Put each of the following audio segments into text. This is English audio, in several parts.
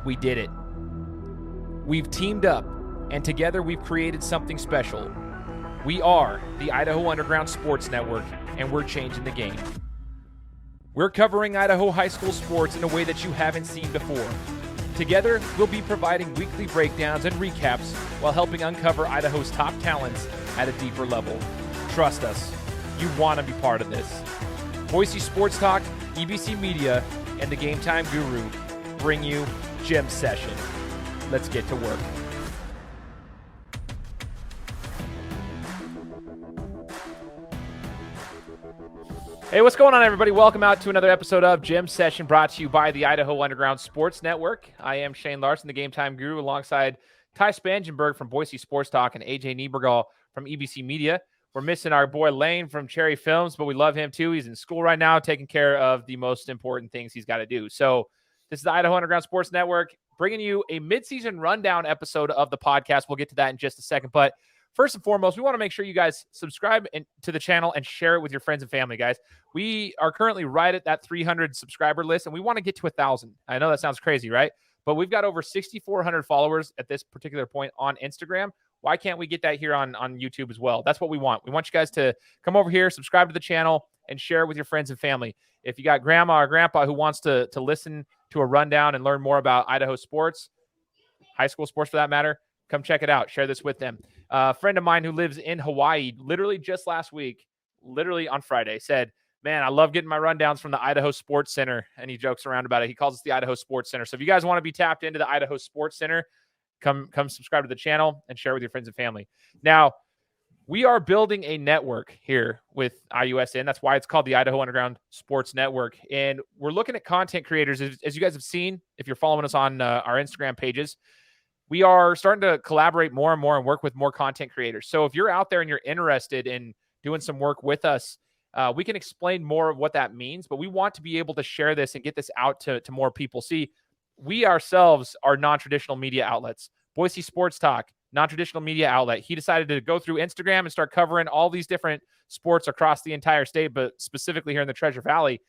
We did it. We've teamed up, and together we've created something special. We are the Idaho Underground Sports Network, and we're changing the game. We're covering Idaho high school sports in a way that you haven't seen before. Together, we'll be providing weekly breakdowns and recaps while helping uncover Idaho's top talents at a deeper level. Trust us, you want to be part of this. Boise Sports Talk, EBC Media, and the Game Time Guru bring you Gym Session. Let's get to work. Hey, what's going on, everybody? Welcome out to another episode of Gym Session, brought to you by the Idaho Underground Sports Network. I am Shane Larson, the Game Time Guru, alongside Ty Spangenberg from Boise Sports Talk and AJ Niebergall from EBC Media. We're missing our boy Lane from Cherry Films, but we love him too. He's in school right now, taking care of the most important things he's got to do. So this is the Idaho Underground Sports Network, bringing you a midseason rundown episode of the podcast. We'll get to that in just a second, but first and foremost, we want to make sure you guys subscribe to the channel and share it with your friends and family, guys. We are currently right at that 300 subscriber list, and we want to get to 1,000. I know that sounds crazy, right? But we've got over 6,400 followers at this particular point on Instagram. Why can't we get that here on YouTube as well? That's what we want. We want you guys to come over here, subscribe to the channel, and share it with your friends and family. If you got grandma or grandpa who wants to listen to a rundown and learn more about Idaho sports, high school sports for that matter, come check it out. Share this with them. A friend of mine who lives in Hawaii, literally just last week, literally on Friday, said, man, I love getting my rundowns from the Idaho Sports Center. And he jokes around about it. He calls us the Idaho Sports Center. So if you guys want to be tapped into the Idaho Sports Center, come subscribe to the channel and share with your friends and family. Now, we are building a network here with IUSN. That's why it's called the Idaho Underground Sports Network. And we're looking at content creators. As you guys have seen, if you're following us on our Instagram pages, we are starting to collaborate more and more and work with more content creators. So if you're out there and you're interested in doing some work with us, we can explain more of what that means, but we want to be able to share this and get this out to more people. See, we ourselves are non-traditional media outlets. Boise Sports Talk, non-traditional media outlet. He decided to go through Instagram and start covering all these different sports across the entire state, but specifically here in the Treasure Valley.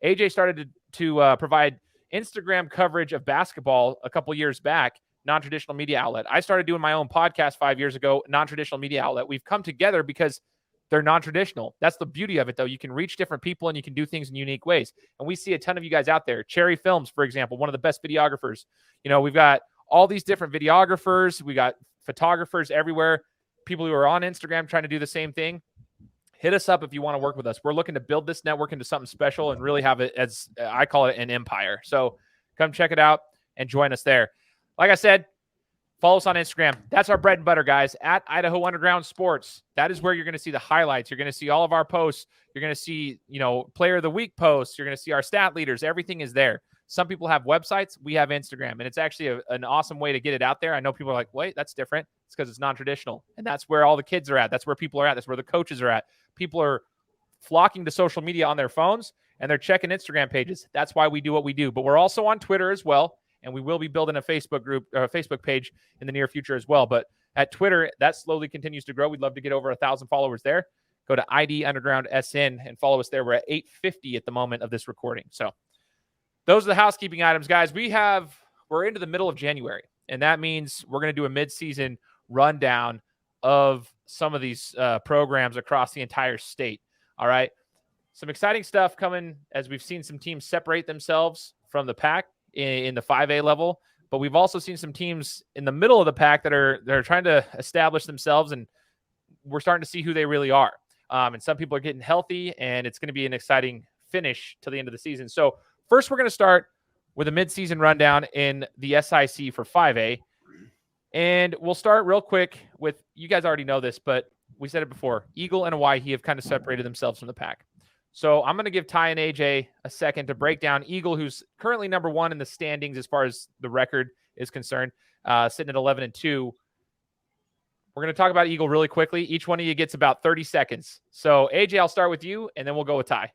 AJ started to provide Instagram coverage of basketball a couple years back. Non-traditional media outlet. I started doing my own podcast 5 years ago, non-traditional media outlet. We've come together because they're non-traditional. That's the beauty of it, though. You can reach different people and you can do things in unique ways. And we see a ton of you guys out there. Cherry Films, for example, one of the best videographers. You know, we've got all these different videographers. We got photographers everywhere. People who are on Instagram trying to do the same thing. Hit us up if you want to work with us. We're looking to build this network into something special and really have it, as I call it, an empire. So come check it out and join us there. Like I said, follow us on Instagram. That's our bread and butter, guys, at Idaho Underground Sports. That is where you're going to see the highlights. You're going to see all of our posts. You're going to see, player of the week posts. You're going to see our stat leaders. Everything is there. Some people have websites. We have Instagram, and it's actually an awesome way to get it out there. I know people are like, wait, that's different. It's because it's non-traditional, and that's where all the kids are at. That's where people are at. That's where the coaches are at. People are flocking to social media on their phones, and they're checking Instagram pages. That's why we do what we do. But we're also on Twitter as well. And we will be building a Facebook group or a Facebook page in the near future as well. But at Twitter, that slowly continues to grow. We'd love to get over 1,000 followers there. Go to ID Underground SN and follow us there. We're at 850 at the moment of this recording. So those are the housekeeping items, guys. We're into the middle of January, and that means we're going to do a midseason rundown of some of these programs across the entire state. All right. Some exciting stuff coming as we've seen some teams separate themselves from the pack in the 5A level, but we've also seen some teams in the middle of the pack that are trying to establish themselves, and we're starting to see who they really are. And some people are getting healthy, and it's going to be an exciting finish to the end of the season. So first, we're going to start with a midseason rundown in the SIC for 5A, and we'll start real quick with, you guys already know this, but we said it before, Eagle and Owyhee have kind of separated themselves from the pack. So I'm going to give Ty and AJ a second to break down Eagle, who's currently number one in the standings as far as the record is concerned, sitting at 11-2. We're going to talk about Eagle really quickly. Each one of you gets about 30 seconds. So AJ, I'll start with you, and then we'll go with Ty.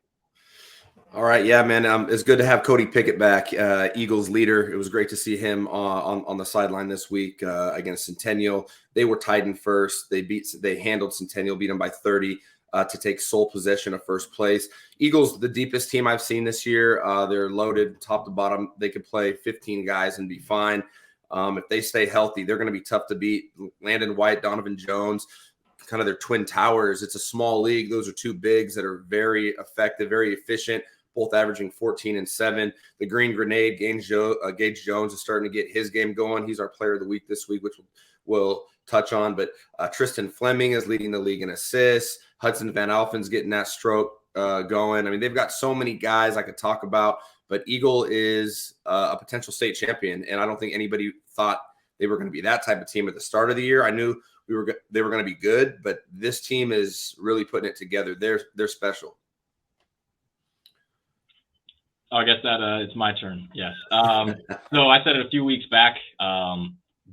All right. Yeah, man. It's good to have Cody Pickett back, Eagles leader. It was great to see him on the sideline this week against Centennial. They were tied in first. They handled Centennial, beat them by 30. to take sole possession of first place. Eagles, the deepest team I've seen this year. They're loaded top to bottom. They could play 15 guys and be fine. If they stay healthy, they're going to be tough to beat. Landon White, Donovan Jones, kind of their twin towers. It's a small league. Those are two bigs that are very effective, very efficient, both averaging 14 and 7. The Green Grenade, Gage Jones is starting to get his game going. He's our player of the week this week, which we'll touch on. But Tristan Fleming is leading the league in assists. Hudson Vanalfen's getting that stroke going. I mean, they've got so many guys I could talk about, but Eagle is a potential state champion, and I don't think anybody thought they were going to be that type of team at the start of the year. I knew they were going to be good, but this team is really putting it together. They're special. I guess that it's my turn. Yes. So I said it a few weeks back.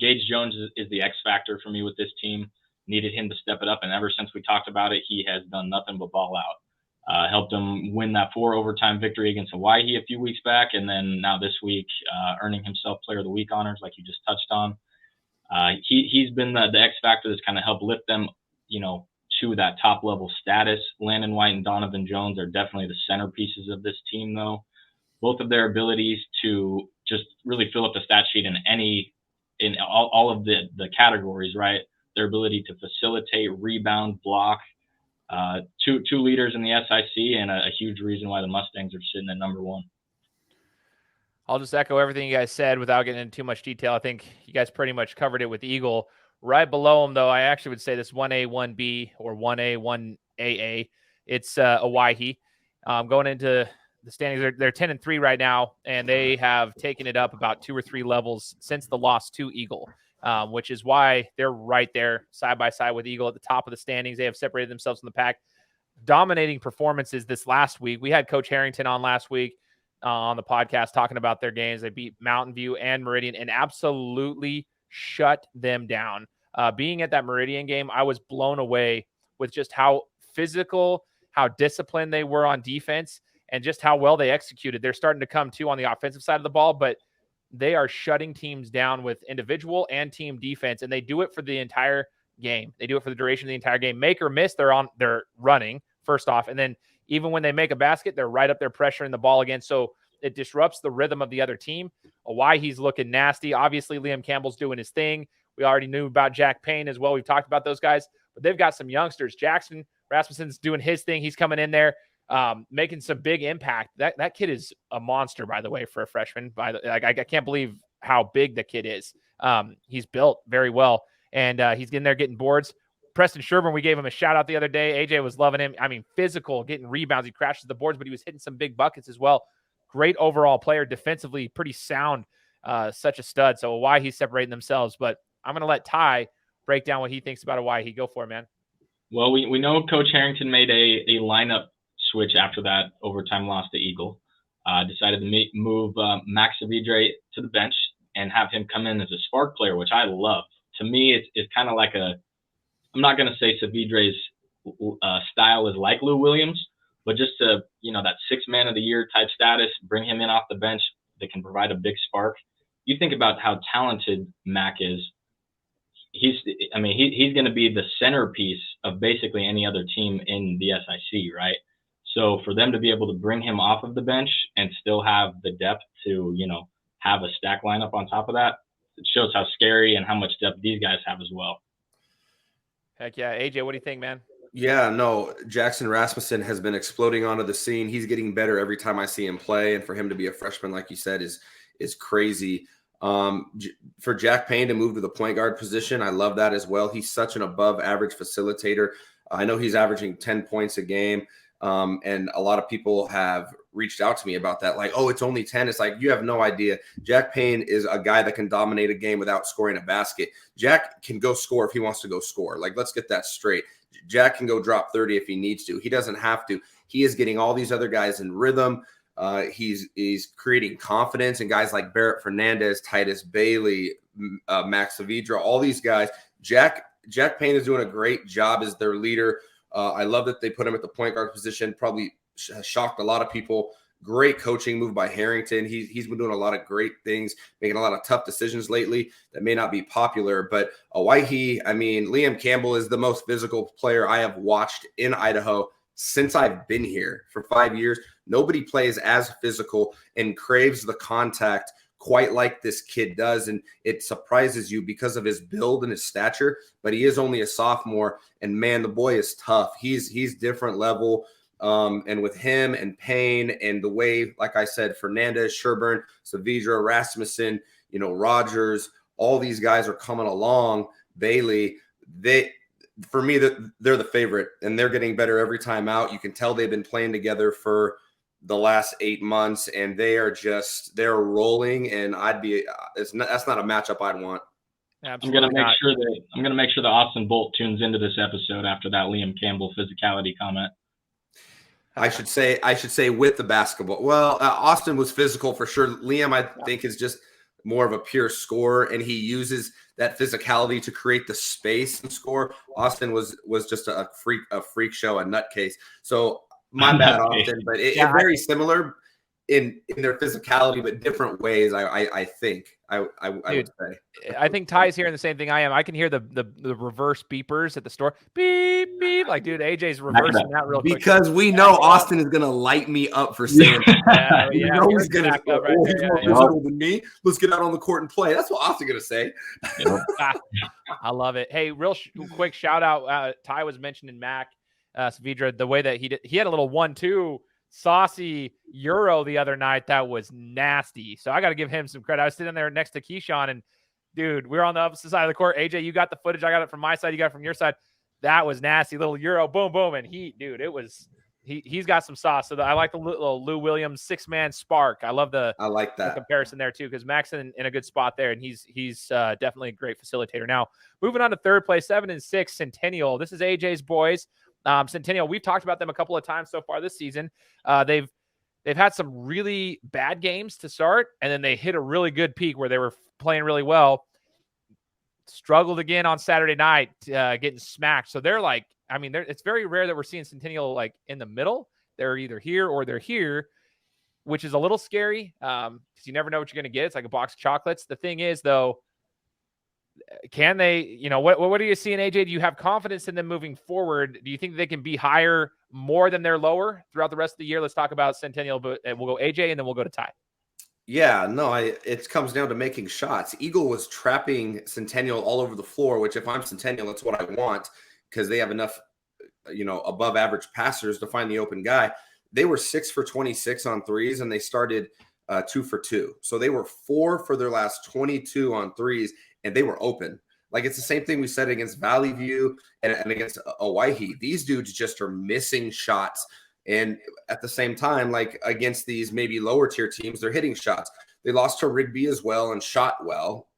Gage Jones is the X factor for me with this team. Needed him to step it up, and ever since we talked about it, he has done nothing but ball out. Helped them win that 4 overtime victory against Owyhee a few weeks back, and then now this week, earning himself Player of the Week honors, like you just touched on. He's been the X factor that's kind of helped lift them, to that top level status. Landon White and Donovan Jones are definitely the centerpieces of this team, though. Both of their abilities to just really fill up the stat sheet in all of the categories, right? Their ability to facilitate, rebound, block, two leaders in the SIC, and a huge reason why the Mustangs are sitting at number 1. I'll just echo everything you guys said without getting into too much detail. I think you guys pretty much covered it with Eagle. Right below them, though, I actually would say this 1A, 1B, or 1A, 1AA. It's Owyhee. Going into the standings, they're 10-3 right now, and they have taken it up about 2 or 3 levels since the loss to Eagle. Which is why they're right there side by side with Eagle at the top of the standings. They have separated themselves from the pack. Dominating performances this last week. We had Coach Harrington on last week on the podcast talking about their games. They beat Mountain View and Meridian and absolutely shut them down. Being at that Meridian game, I was blown away with just how physical, how disciplined they were on defense, and just how well they executed. They're starting to come too on the offensive side of the ball, but they are shutting teams down with individual and team defense, and they do it for the entire game. They do it for the duration of the entire game. Make or miss, they're running first off, and then even when they make a basket, they're right up there pressuring the ball again. So it disrupts the rhythm of the other team. He's looking nasty. Obviously, Liam Campbell's doing his thing. We already knew about Jack Payne as well. We've talked about those guys, but they've got some youngsters. Jackson Rasmussen's doing his thing. He's coming in there. Making some big impact. That kid is a monster, by the way, for a freshman. I can't believe how big the kid is. He's built very well, and he's in there getting boards. Preston Sherburne, we gave him a shout out the other day. AJ was loving him. I mean, physical, getting rebounds. He crashes the boards, but he was hitting some big buckets as well. Great overall player, defensively pretty sound. Such a stud. So Owyhee separating themselves, but I'm going to let Ty break down what he thinks about Owyhee. Go for it, man. Well, we know Coach Harrington made a lineup switch after that overtime loss to Eagle. Decided to move Max Savidre to the bench and have him come in as a spark player, which I love. To me, it's kind of like I'm not going to say Savidre's style is like Lou Williams, but just to, that 6th man of the year type status, bring him in off the bench that can provide a big spark. You think about how talented Mac is. He's going to be the centerpiece of basically any other team in the SIC, right? So for them to be able to bring him off of the bench and still have the depth to, have a stack lineup on top of that, it shows how scary and how much depth these guys have as well. Heck yeah. AJ, what do you think, man? Yeah, no, Jackson Rasmussen has been exploding onto the scene. He's getting better every time I see him play. And for him to be a freshman, like you said, is crazy. For Jack Payne to move to the point guard position, I love that as well. He's such an above average facilitator. I know he's averaging 10 points a game. And a lot of people have reached out to me about that. Like, oh, it's only 10. It's like, you have no idea. Jack Payne is a guy that can dominate a game without scoring a basket. Jack can go score if he wants to go score. Like, let's get that straight. Jack can go drop 30 if he needs to. He doesn't have to. He is getting all these other guys in rhythm. He's creating confidence, and guys like Barrett Fernandez, Titus Bailey, Max Savidra, all these guys. Jack Payne is doing a great job as their leader. I love that they put him at the point guard position. Probably shocked a lot of people Great coaching move by Harrington. He's been doing a lot of great things, making a lot of tough decisions lately that may not be popular. But Owyhee, I mean, Liam Campbell is the most physical player I have watched in Idaho since I've been here for 5 years. Nobody plays as physical and craves the contact quite like this kid does. And it surprises you because of his build and his stature, but he is only a sophomore. And man, the boy is tough. He's different level. And with him and Payne and the way, like I said, Fernandez, Sherburne, Saavedra, Rasmussen, Rogers, all these guys are coming along. Bailey, for me, they're the favorite, and they're getting better every time out. You can tell they've been playing together for the last 8 months, and they're rolling. And that's not a matchup I'd want. Absolutely I'm gonna make sure that Austin Bolt tunes into this episode after that Liam Campbell physicality comment. I should say with the basketball. Well, Austin was physical for sure. Liam, I think, is just more of a pure scorer, and he uses that physicality to create the space and score. Austin was just a freak show, a nutcase. So my bad, Austin, but it's very similar in their physicality, but different ways. I think I would say. I think Ty's hearing the same thing I am. I can hear the reverse beepers at the store. Beep, beep. Like, dude, AJ's reversing that real quick. Because we know Austin is going to light me up for saying that. He's going to go, he's more physical than me. Let's get out on the court and play. That's what Austin's going to say. I love it. Hey, real quick shout out. Ty was mentioning Mac Saavedra, the way that he had a little 1-2 saucy Euro the other night that was nasty. So I got to give him some credit. I was sitting there next to Keyshawn, and dude, we were on the opposite side of the court. AJ, you got the footage. I got it from my side. You got it from your side. That was nasty. Little Euro, boom, boom. And he's got some sauce. So I like the little Lou Williams 6-man spark. I like that comparison there too, because Mac's in a good spot there, and he's definitely a great facilitator. Now, moving on to third place, 7-6, Centennial. This is AJ's boys. Centennial, we've talked about them a couple of times so far this season. They've had some really bad games to start, and then they hit a really good peak where they were playing really well. Struggled again on Saturday night, getting smacked. So they're like, it's very rare that we're seeing Centennial like in the middle. They're either here or they're here, which is a little scary because you never know what you're going to get. It's like a box of chocolates. The thing is, though, can they, what are you seeing, AJ? Do you have confidence in them moving forward? Do you think they can be higher more than they're lower throughout the rest of the year? Let's talk about Centennial, but we'll go AJ and then we'll go to Ty. Yeah, no, it comes down to making shots. Eagle was trapping Centennial all over the floor, which if I'm Centennial, that's what I want because they have enough, above average passers to find the open guy. They were 6 for 26 on threes, and they started 2 for 2. So they were 4 for their last 22 on threes, and they were open. Like, it's the same thing we said against Valley View and against Owyhee. These dudes just are missing shots. And at the same time, like against these maybe lower tier teams, they're hitting shots. They lost to Rigby as well and shot well.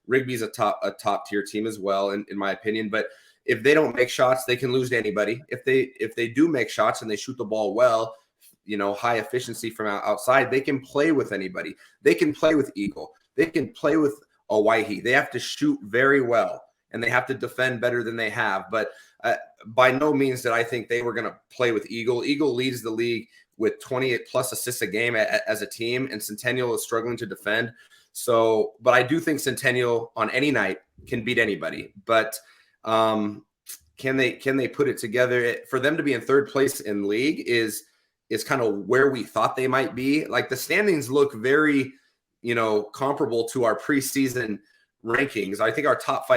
Rigby's a top tier team as well, in my opinion. But if they don't make shots, they can lose to anybody. If they do make shots and they shoot the ball well, high efficiency from outside, they can play with anybody. They can play with Eagle. They can play with Owyhee. They have to shoot very well, and they have to defend better than they have. But by no means did I think they were going to play with Eagle. Eagle leads the league with 28-plus assists a game as a team, and Centennial is struggling to defend. So, but I do think Centennial on any night can beat anybody. But can they put it together? For them to be in third place in league is kind of where we thought they might be. Like, the standings look very comparable to our preseason rankings. I think our top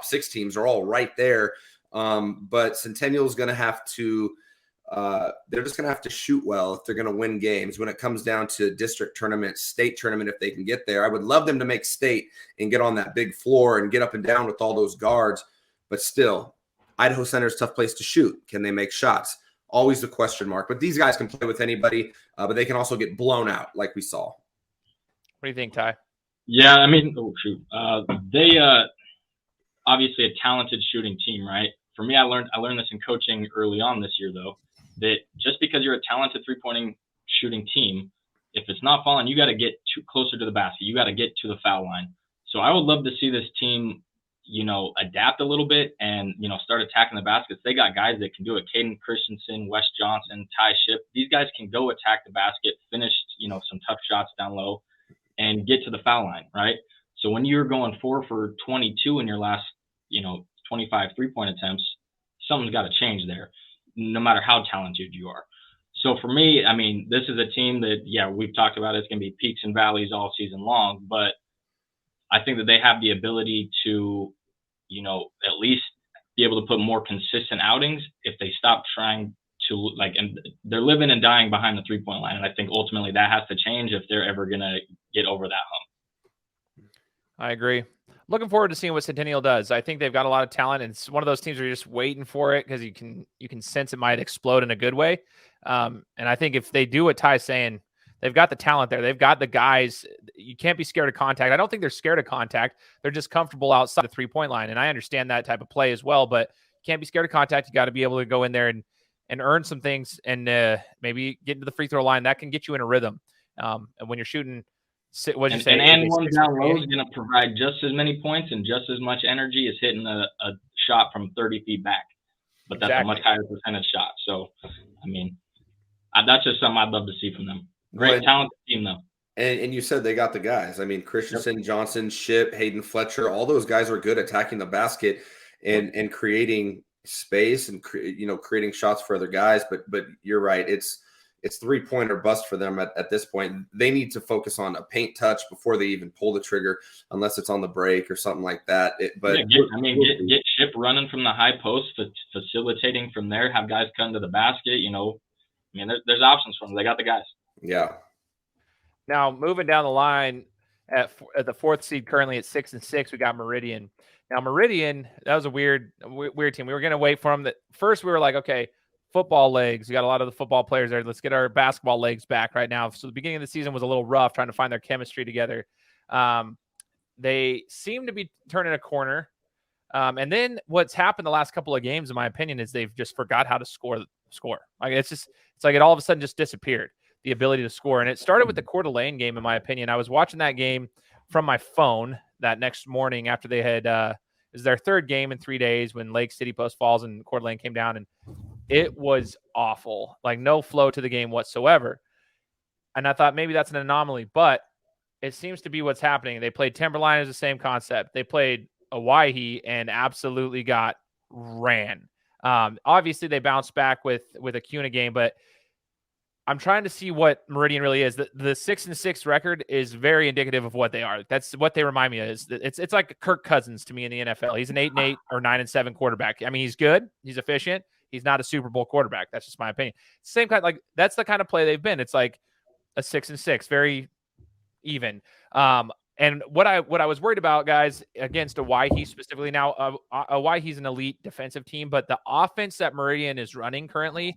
6 teams are all right there. But Centennial is going to have to, they're just going to have to shoot well if they're going to win games. When it comes down to district tournament, state tournament, if they can get there, I would love them to make state and get on that big floor and get up and down with all those guards. But still, Idaho Center is a tough place to shoot. Can they make shots? Always the question mark. But these guys can play with anybody, but they can also get blown out like we saw. What do you think, Ty? Yeah, they obviously a talented shooting team, right? For me, I learned this in coaching early on this year, though, that just because you're a talented three-point shooting team, if it's not falling, you got to get closer to the basket. You got to get to the foul line. So I would love to see this team, adapt a little bit and, start attacking the baskets, they got guys that can do it. Caden Christensen, Wes Johnson, Ty Shipp. These guys can go attack the basket, finish, some tough shots down low and get to the foul line, right? So when you're going 4 for 22 in your last, 25 3-point attempts, something's got to change there, no matter how talented you are. So for me, I mean, this is a team that, we've talked about it's going to be peaks and valleys all season long, but I think that they have the ability to, at least be able to put more consistent outings if they stop trying to and they're living and dying behind the 3-point line. And I think ultimately that has to change if they're ever going to get over that hump. I agree. Looking forward to seeing what Centennial does. I think they've got a lot of talent, and it's one of those teams where you're just waiting for it because you can sense it might explode in a good way. And I think if they do what Ty's saying, they've got the talent there. They've got the guys. You can't be scared of contact. I don't think they're scared of contact. They're just comfortable outside the 3-point line. And I understand that type of play as well, but you can't be scared of contact. You got to be able to go in there and earn some things and maybe get into the free throw line. That can get you in a rhythm. And when you're shooting, what you say? And one down low is going to provide just as many points and just as much energy as hitting a shot from 30 feet back. But that's a much higher percentage shot. So, I mean, that's just something I'd love to see from them. Great talented team, though. And you said they got the guys. I mean, Christensen, Johnson, Shipp, Hayden Fletcher, all those guys are good attacking the basket and creating space and creating shots for other guys. But you're right. It's 3-point or bust for them at this point. They need to focus on a paint touch before they even pull the trigger, unless it's on the break or something like that. Get Shipp running from the high post, facilitating from there. Have guys come to the basket. There's options for them. They got the guys. Yeah. Now moving down the line at the 4th seed, currently at 6-6, we got Meridian. Now Meridian, that was a weird team. We were going to wait for them. First, we were like, okay, football legs. We got a lot of the football players there. Let's get our basketball legs back right now. So the beginning of the season was a little rough trying to find their chemistry together. They seem to be turning a corner. And then what's happened the last couple of games, in my opinion, is they've just forgot how to score. Like it's like it all of a sudden just disappeared, the ability to score. And it started with the Coeur d'Alene game, in my opinion. I was watching that game from my phone that next morning after they had it was their 3rd game in 3 days when Lake City, Post Falls, and Coeur d'Alene came down, and it was awful. Like no flow to the game whatsoever. And I thought maybe that's an anomaly, but it seems to be what's happening. They played Timberline as the same concept. They played Owyhee and absolutely got ran. Obviously they bounced back with a Kuna game, but I'm trying to see what Meridian really is. The 6-6 record is very indicative of what they are. That's what they remind me of. It's like Kirk Cousins to me in the NFL. He's an 8-8 or 9-7 quarterback. I mean, he's good. He's efficient. He's not a Super Bowl quarterback. That's just my opinion. Same kind, like that's the kind of play they've been. It's like a 6-6, very even. And what I was worried about, guys, against Owyhee specifically. Now, Owyhee's an elite defensive team, but the offense that Meridian is running currently,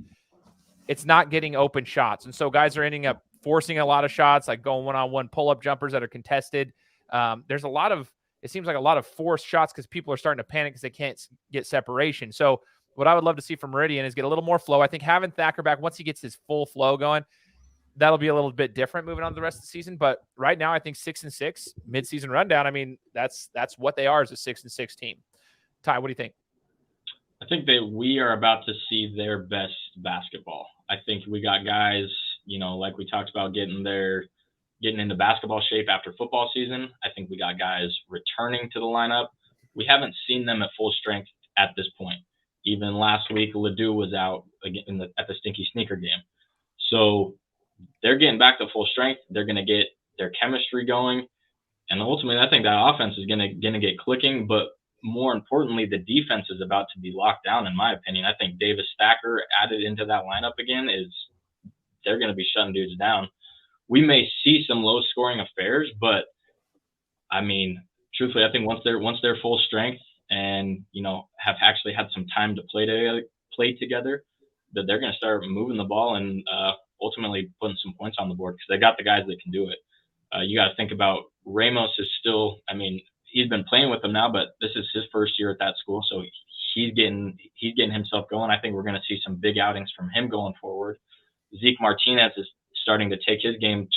it's not getting open shots. And so guys are ending up forcing a lot of shots, like going one-on-one pull-up jumpers that are contested. There's it seems like a lot of forced shots because people are starting to panic because they can't get separation. So what I would love to see from Meridian is get a little more flow. I think having Thacker back, once he gets his full flow going, that'll be a little bit different moving on to the rest of the season. But right now, I think 6-6 midseason rundown. I mean, that's what they are as a 6-6 team. Ty, what do you think? I think that we are about to see their best basketball. I think we got guys, like we talked about getting into basketball shape after football season. I think we got guys returning to the lineup. We haven't seen them at full strength at this point. Even last week, Ledoux was out again at the Stinky Sneaker game. So they're getting back to full strength. They're going to get their chemistry going. And ultimately, I think that offense is going to get clicking. But more importantly, the defense is about to be locked down, in my opinion. I think Davis Thacker added into that lineup again they're going to be shutting dudes down. We may see some low-scoring affairs, but, I mean, truthfully, I think once they're full strength and, have actually had some time to play together, that they're going to start moving the ball and ultimately putting some points on the board because they got the guys that can do it. You got to think about Ramos is still, I mean, he's been playing with them now, but this is his first year at that school, so he's getting himself going. I think we're going to see some big outings from him going forward. Zeke Martinez is starting to take his game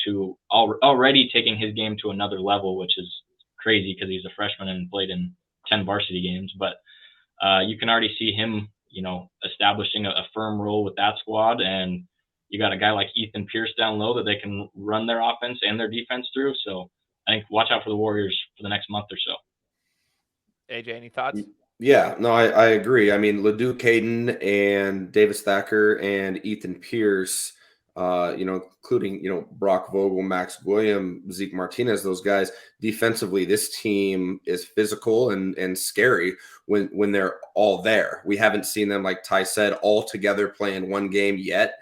already taking his game to another level, which is crazy because he's a freshman and played in 10 varsity games, but you can already see him, establishing a firm role with that squad. And you got a guy like Ethan Pierce down low that they can run their offense and their defense through. So I think watch out for the Warriors for the next month or so. AJ, any thoughts? Yeah, no, I agree. I mean, Ledoux Caden and Davis Thacker and Ethan Pierce, including, Brock Vogel, Max William, Zeke Martinez, those guys, defensively, this team is physical and scary when they're all there. We haven't seen them, like Ty said, all together playing one game yet.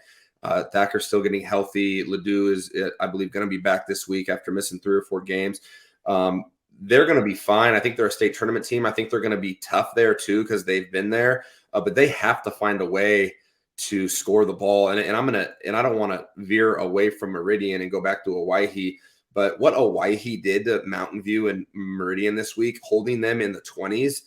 Thacker's still getting healthy. Ledoux is, I believe, going to be back this week after missing 3 or 4 games. They're going to be fine. I think they're a state tournament team. I think they're going to be tough there too because they've been there. But they have to find a way to score the ball. And I don't want to veer away from Meridian and go back to Owyhee. But what Owyhee did to Mountain View and Meridian this week, holding them in the 20s,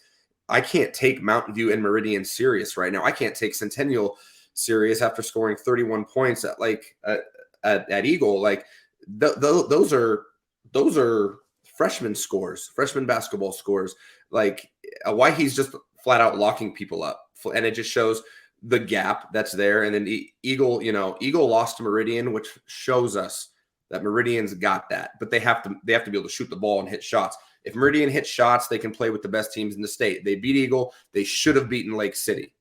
I can't take Mountain View and Meridian serious right now. I can't take Centennial serious after scoring 31 points at Eagle. Like those are freshman scores, freshman basketball scores. Like Owyhee's just flat out locking people up, and it just shows the gap that's there. And then Eagle lost to Meridian, which shows us that Meridian's got that, but they have to be able to shoot the ball and hit shots. If Meridian hits shots, they can play with the best teams in the state. They beat Eagle. They should have beaten Lake City.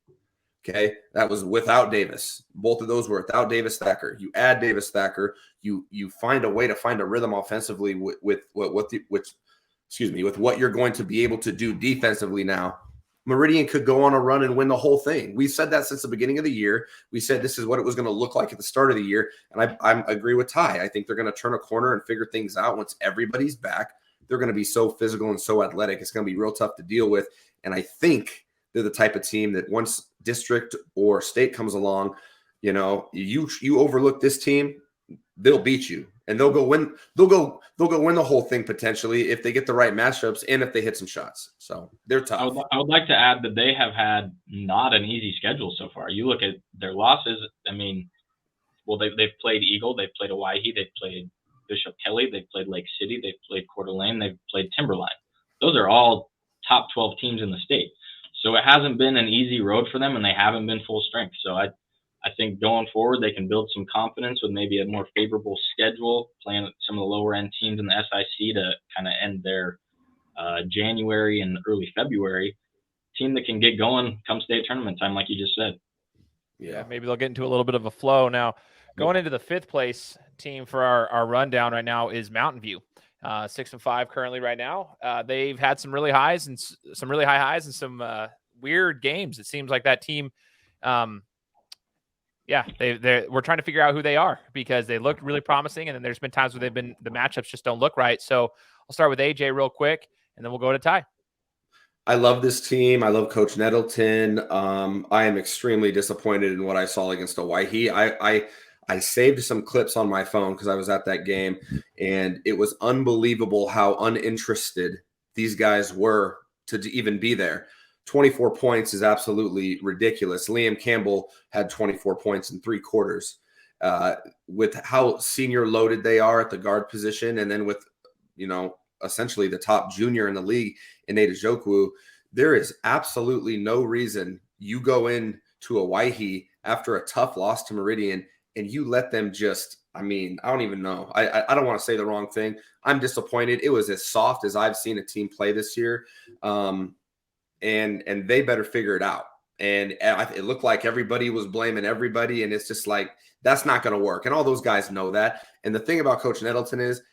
Okay, that was without Davis. Both of those were without Davis Thacker. You add Davis Thacker, you find a way to find a rhythm offensively with what you're going to be able to do defensively now. Meridian could go on a run and win the whole thing. We said that since the beginning of the year. We said this is what it was going to look like at the start of the year, and I agree with Ty. I think they're going to turn a corner and figure things out once everybody's back. They're going to be so physical and so athletic. It's going to be real tough to deal with, and I think they're the type of team that once district or state comes along, you overlook this team, they'll beat you, and they'll go win the whole thing potentially if they get the right matchups and if they hit some shots. So they're tough. I would like to add that they have had not an easy schedule so far. You look at their losses. I mean, they've played Eagle, they've played Owyhee, they've played Bishop Kelly, they've played Lake City, they've played Coeur d'Alene, they've played Timberline. Those are all top 12 teams in the state. So it hasn't been an easy road for them, and they haven't been full strength. So I think going forward, they can build some confidence with maybe a more favorable schedule, playing some of the lower-end teams in the SIC to kind of end their January and early February. Team that can get going come state tournament time, like you just said. Yeah, maybe they'll get into a little bit of a flow. Now, going into the 5th place team for our rundown right now is Mountain View. 6-5 currently right now. They've had some really highs and some really high highs and some weird games. It seems like that team, we're trying to figure out who they are because they look really promising, and then there's been times where the matchups just don't look right. So I'll start with AJ real quick, and then we'll go to Ty. I love this team. I love Coach Nettleton. I am extremely disappointed in what I saw against Owyhee. I saved some clips on my phone because I was at that game, and it was unbelievable how uninterested these guys were to even be there. 24 points is absolutely ridiculous. Liam Campbell had 24 points in 3 quarters. With how senior loaded they are at the guard position, and then with, essentially the top junior in the league in Ada Jokwu, there is absolutely no reason you go in to Owyhee after a tough loss to Meridian and you let them I don't even know. I don't want to say the wrong thing. I'm disappointed. It was as soft as I've seen a team play this year. And they better figure it out. And it looked like everybody was blaming everybody. And it's just like, that's not going to work. And all those guys know that. And the thing about Coach Nettleton is,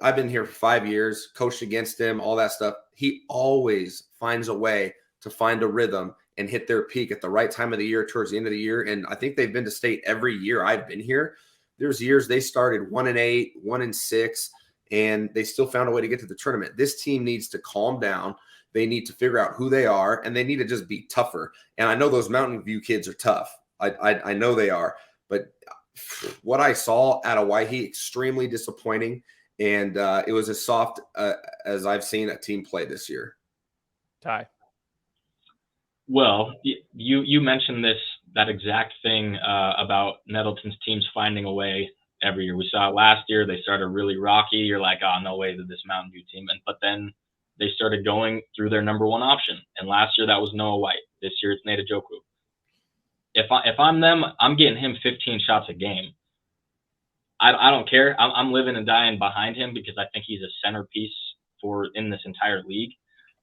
I've been here for 5 years, coached against him, all that stuff. He always finds a way to find a rhythm and hit their peak at the right time of the year towards the end of the year. And I think they've been to state every year I've been here. There's years they started 1-8, 1-6, and they still found a way to get to the tournament. This team needs to calm down. They need to figure out who they are, and they need to just be tougher. And I know those Mountain View kids are tough. I know they are. But what I saw at Owyhee, extremely disappointing. And it was as soft as I've seen a team play this year. Ty. Well, you mentioned that exact thing about Nettleton's teams finding a way every year. We saw it last year. They started really rocky. You're like, oh, no way that this Mountain View team. But then they started going through their number one option. And last year that was Noah White. This year it's Nate Njoku. If I'm them, I'm getting him 15 shots a game. I don't care. I'm living and dying behind him because I think he's a centerpiece in this entire league.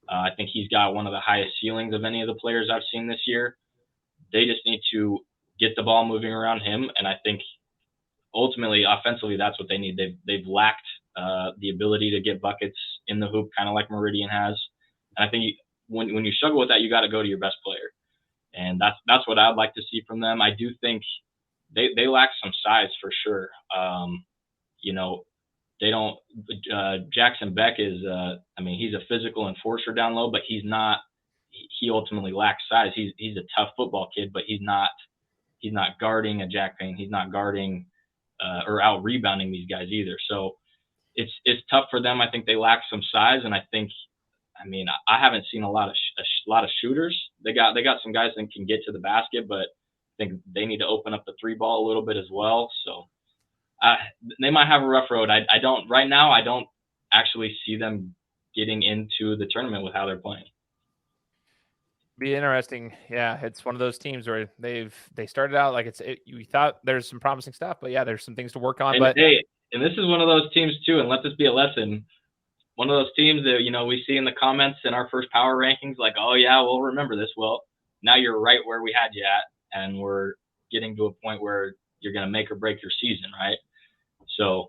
I think he's got one of the highest ceilings of any of the players I've seen this year. They just need to get the ball moving around him, and I think ultimately, offensively, that's what they need. They've lacked the ability to get buckets in the hoop, kind of like Meridian has. And I think when you struggle with that, you got to go to your best player, and that's what I'd like to see from them. I do think they lack some size for sure. They don't. Jackson Beck is. He's a physical enforcer down low, but he's not. He ultimately lacks size. He's a tough football kid, but he's not guarding a Jack Payne. He's not guarding or out rebounding these guys either. So it's tough for them. I think they lack some size, and I haven't seen a lot of shooters. They got some guys that can get to the basket, but I think they need to open up the three ball a little bit as well. So they might have a rough road. I don't actually see them getting into the tournament with how they're playing. Be interesting. Yeah, it's one of those teams where they started out like we thought there's some promising stuff, but yeah, there's some things to work on. And this is one of those teams too, and let this be a lesson. One of those teams that we see in the comments in our first power rankings, like, oh yeah, we'll remember this. Well, now you're right where we had you at, and we're getting to a point where you're going to make or break your season, right? So,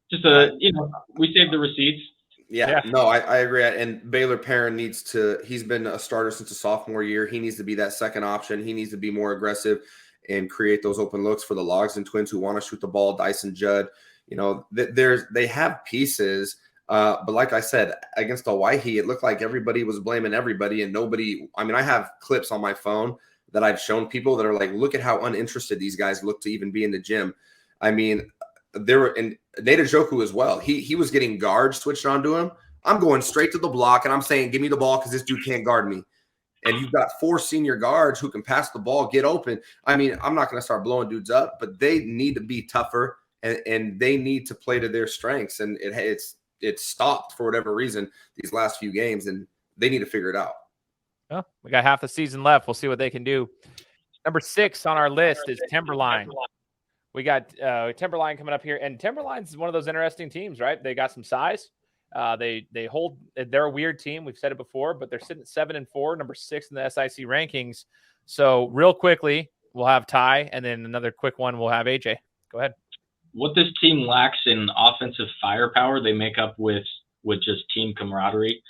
just we saved the receipts. Yeah, no, I agree. And Baylor Perrin he's been a starter since a sophomore year. He needs to be that second option. He needs to be more aggressive and create those open looks for the Logsdon twins who want to shoot the ball. Dyson Judd, they have pieces. But like I said, against Owyhee, it looked like everybody was blaming everybody and nobody. I have clips on my phone that I've shown people that are like, look at how uninterested these guys look to even be in the gym. There were, and Nate Njoku as well. He was getting guards switched onto him. I'm going straight to the block, and I'm saying, give me the ball because this dude can't guard me. And you've got 4 senior guards who can pass the ball, get open. I'm not going to start blowing dudes up, but they need to be tougher, and they need to play to their strengths. And it's stopped for whatever reason these last few games, and they need to figure it out. Well, we got half the season left. We'll see what they can do. Number 6 on our list is Timberline. We got Timberline coming up here, and Timberline's one of those interesting teams, right? They got some size. They're a weird team. We've said it before, but they're sitting at 7-4, number 6 in the SIC rankings. So real quickly, we'll have Ty, and then another quick one, we'll have AJ. Go ahead. What this team lacks in offensive firepower, they make up with just team camaraderie.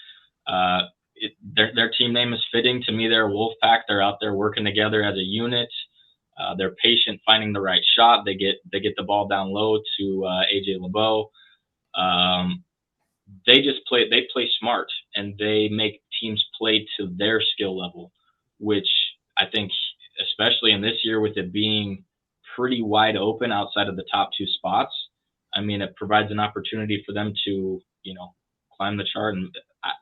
Their team name is fitting. To me, they're a wolf pack. They're out there working together as a unit. They're patient finding the right shot. They get the ball down low to AJ LeBeau. They play smart, and they make teams play to their skill level, which I think, especially in this year with it being pretty wide open outside of the top 2 spots, it provides an opportunity for them to, climb the chart. And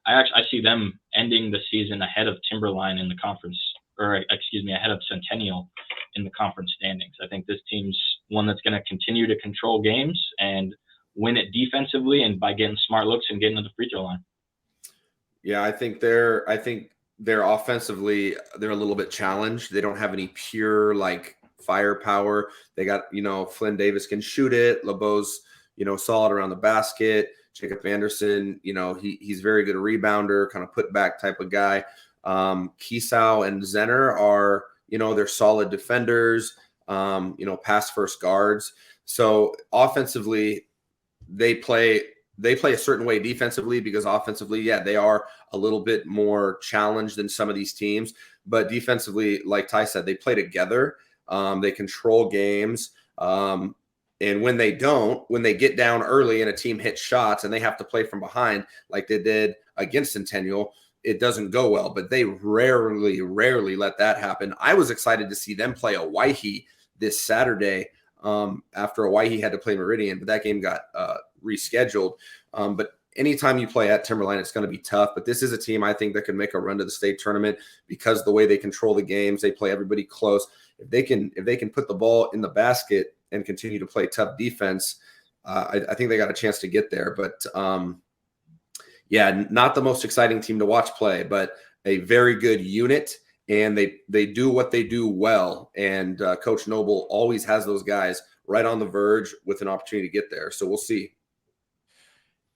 I see them ending the season ahead of Timberline in the conference, ahead of Centennial in the conference standings. I think this team's one that's going to continue to control games and win it defensively and by getting smart looks and getting to the free throw line. Yeah, I think they're offensively, they're a little bit challenged. They don't have any pure firepower. They got, Flynn Davis can shoot it. LeBeau's, solid around the basket. Jacob Anderson, he's very good rebounder, kind of put back type of guy. Kisau and Zenner are, they're solid defenders, pass first guards. So offensively, they play a certain way defensively because offensively, they are a little bit more challenged than some of these teams. But defensively, like Ty said, they play together. They control games. And when they get down early and a team hits shots and they have to play from behind like they did against Centennial, it doesn't go well, but they rarely let that happen. I was excited to see them play Owyhee this Saturday after Owyhee had to play Meridian, but that game got rescheduled. But anytime you play at Timberline, it's going to be tough. But this is a team I think that could make a run to the state tournament because the way they control the games, they play everybody close. If they can put the ball in the basket and continue to play tough defense, I think they got a chance to get there. But Yeah, not the most exciting team to watch play, but a very good unit, and they do what they do well. And Coach Noble always has those guys right on the verge with an opportunity to get there. So we'll see.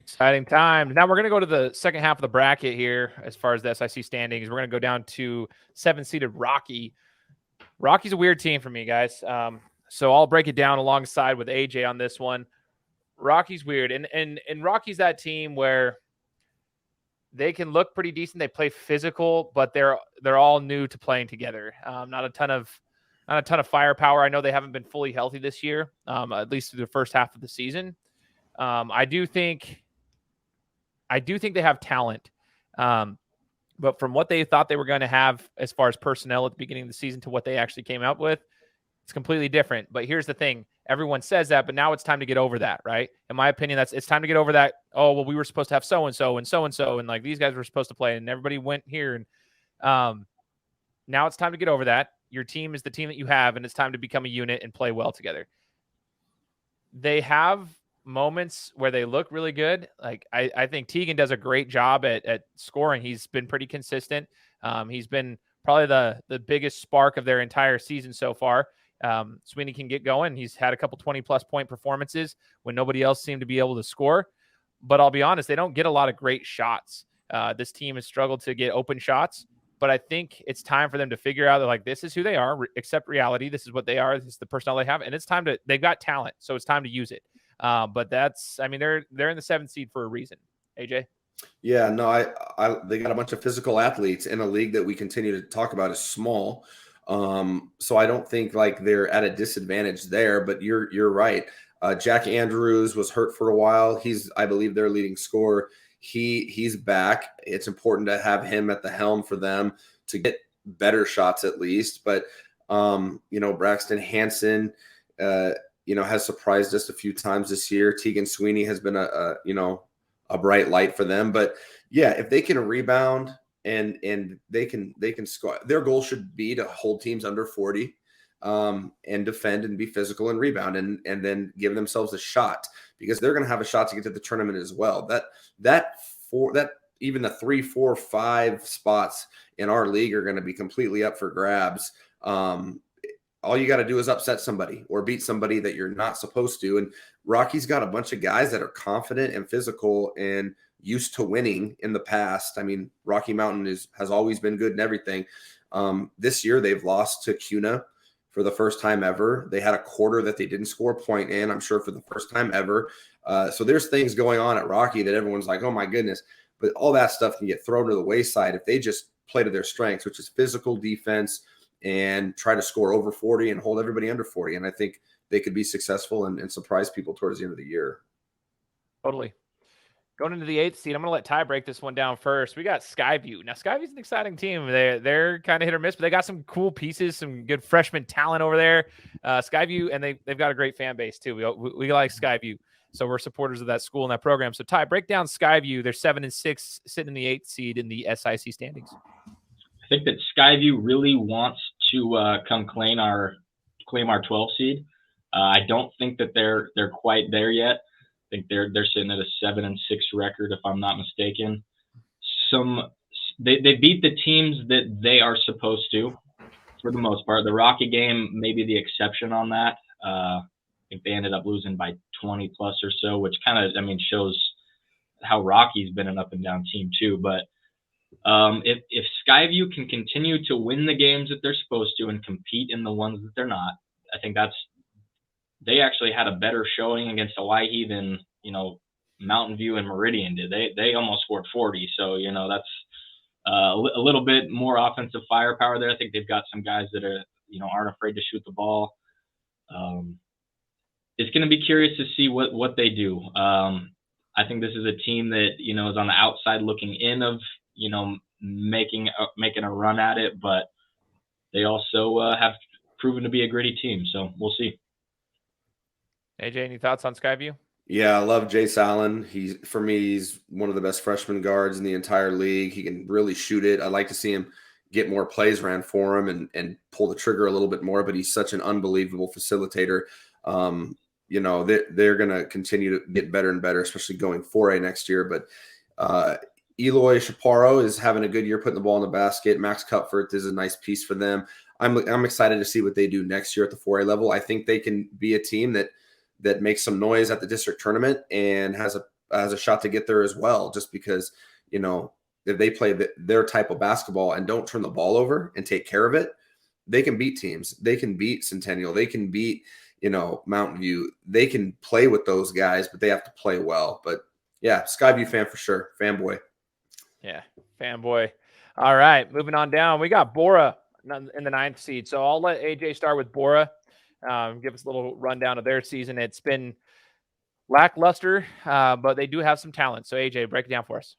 Exciting time. Now we're going to go to the second half of the bracket here as far as the SIC standings. We're going to go down to 7-seeded Rocky. Rocky's a weird team for me, guys. So I'll break it down alongside with AJ on this one. Rocky's weird. And Rocky's that team where they can look pretty decent. They play physical, but they're all new to playing together. Not a ton of firepower. I know they haven't been fully healthy this year, at least through the first half of the season. I do think they have talent. But from what they thought they were going to have as far as personnel at the beginning of the season to what they actually came out with, it's completely different. But here's the thing. Everyone says that, but now it's time to get over that, right? In my opinion, it's time to get over that. Oh, well, we were supposed to have so-and-so and so-and-so, and like these guys were supposed to play, and everybody went here. And now it's time to get over that. Your team is the team that you have, and it's time to become a unit and play well together. They have moments where they look really good. Like I think Teagan does a great job at scoring. He's been pretty consistent. He's been probably the biggest spark of their entire season so far. Sweeney can get going. He's had a couple 20-plus point performances when nobody else seemed to be able to score. But I'll be honest, they don't get a lot of great shots. This team has struggled to get open shots. But I think it's time for them to figure out that, like, this is who they are, accept reality. This is what they are. This is the personnel they have. And it's time they've got talent, so it's time to use it. But they're in the 7th seed for a reason. AJ? Yeah, no, they got a bunch of physical athletes in a league that we continue to talk about is small. So I don't think like they're at a disadvantage there, but you're right. Jack Andrews was hurt for a while. I believe their leading scorer. He's back. It's important to have him at the helm for them to get better shots at least. But Braxton Hansen, has surprised us a few times this year. Teagan Sweeney has been a bright light for them. But yeah, if they can rebound and they can score, their goal should be to hold teams under 40 and defend and be physical and rebound and then give themselves a shot, because they're going to have a shot to get to the tournament as well. That even the 3, 4, 5 spots in our league are going to be completely up for grabs. All you got to do is upset somebody or beat somebody that you're not supposed to. And Rocky's got a bunch of guys that are confident and physical and used to winning in the past. I mean, Rocky Mountain has always been good and everything. This year they've lost to Kuna for the first time ever. They had a quarter that they didn't score a point in, I'm sure, for the first time ever. So there's things going on at Rocky that everyone's like, oh my goodness. But all that stuff can get thrown to the wayside if they just play to their strengths, which is physical defense, and try to score over 40 and hold everybody under 40. And I think they could be successful and surprise people towards the end of the year. Totally. Going into the 8th seed, I'm going to let Ty break this one down first. We got Skyview. Now, Skyview's an exciting team. They're kind of hit or miss, but they got some cool pieces, some good freshman talent over there. Skyview, and they've got a great fan base, too. We like Skyview, so we're supporters of that school and that program. So, Ty, break down Skyview. They're 7-6, sitting in the 8th seed in the SIC standings. I think that Skyview really wants to come claim our 12 seed. I don't think that they're quite there yet. I think they're sitting at a 7-6 record, if I'm not mistaken. They beat the teams that they are supposed to, for the most part. The Rocky game may be the exception on that. I think they ended up losing by 20 plus or so, which kind of, shows how Rocky's been an up and down team too. But if Skyview can continue to win the games that they're supposed to and compete in the ones that they're not, I think they actually had a better showing against Owyhee than, Mountain View and Meridian did. They almost scored 40. So, that's a little bit more offensive firepower there. I think they've got some guys that are, aren't afraid to shoot the ball. It's going to be curious to see what they do. I think this is a team that, is on the outside looking in of, making a run at it, but they also have proven to be a gritty team. So we'll see. AJ, any thoughts on Skyview? Yeah, I love Jace Allen. For me, he's one of the best freshman guards in the entire league. He can really shoot it. I'd like to see him get more plays ran for him and pull the trigger a little bit more, but he's such an unbelievable facilitator. They're going to continue to get better and better, especially going 4A next year. But Eloy Chaparro is having a good year putting the ball in the basket. Max Cupford is a nice piece for them. I'm excited to see what they do next year at the 4A level. I think they can be a team that makes some noise at the district tournament and has a shot to get there as well, just because, if they play their type of basketball and don't turn the ball over and take care of it, they can beat teams. They can beat Centennial. They can beat, Mountain View. They can play with those guys, but they have to play well. But yeah, Skyview fan for sure. Fanboy. Yeah, fanboy. All right, moving on down. We got Borah in the 9th seed. So I'll let AJ start with Borah. Give us a little rundown of their season. It's been lackluster, but they do have some talent. So AJ, break it down for us.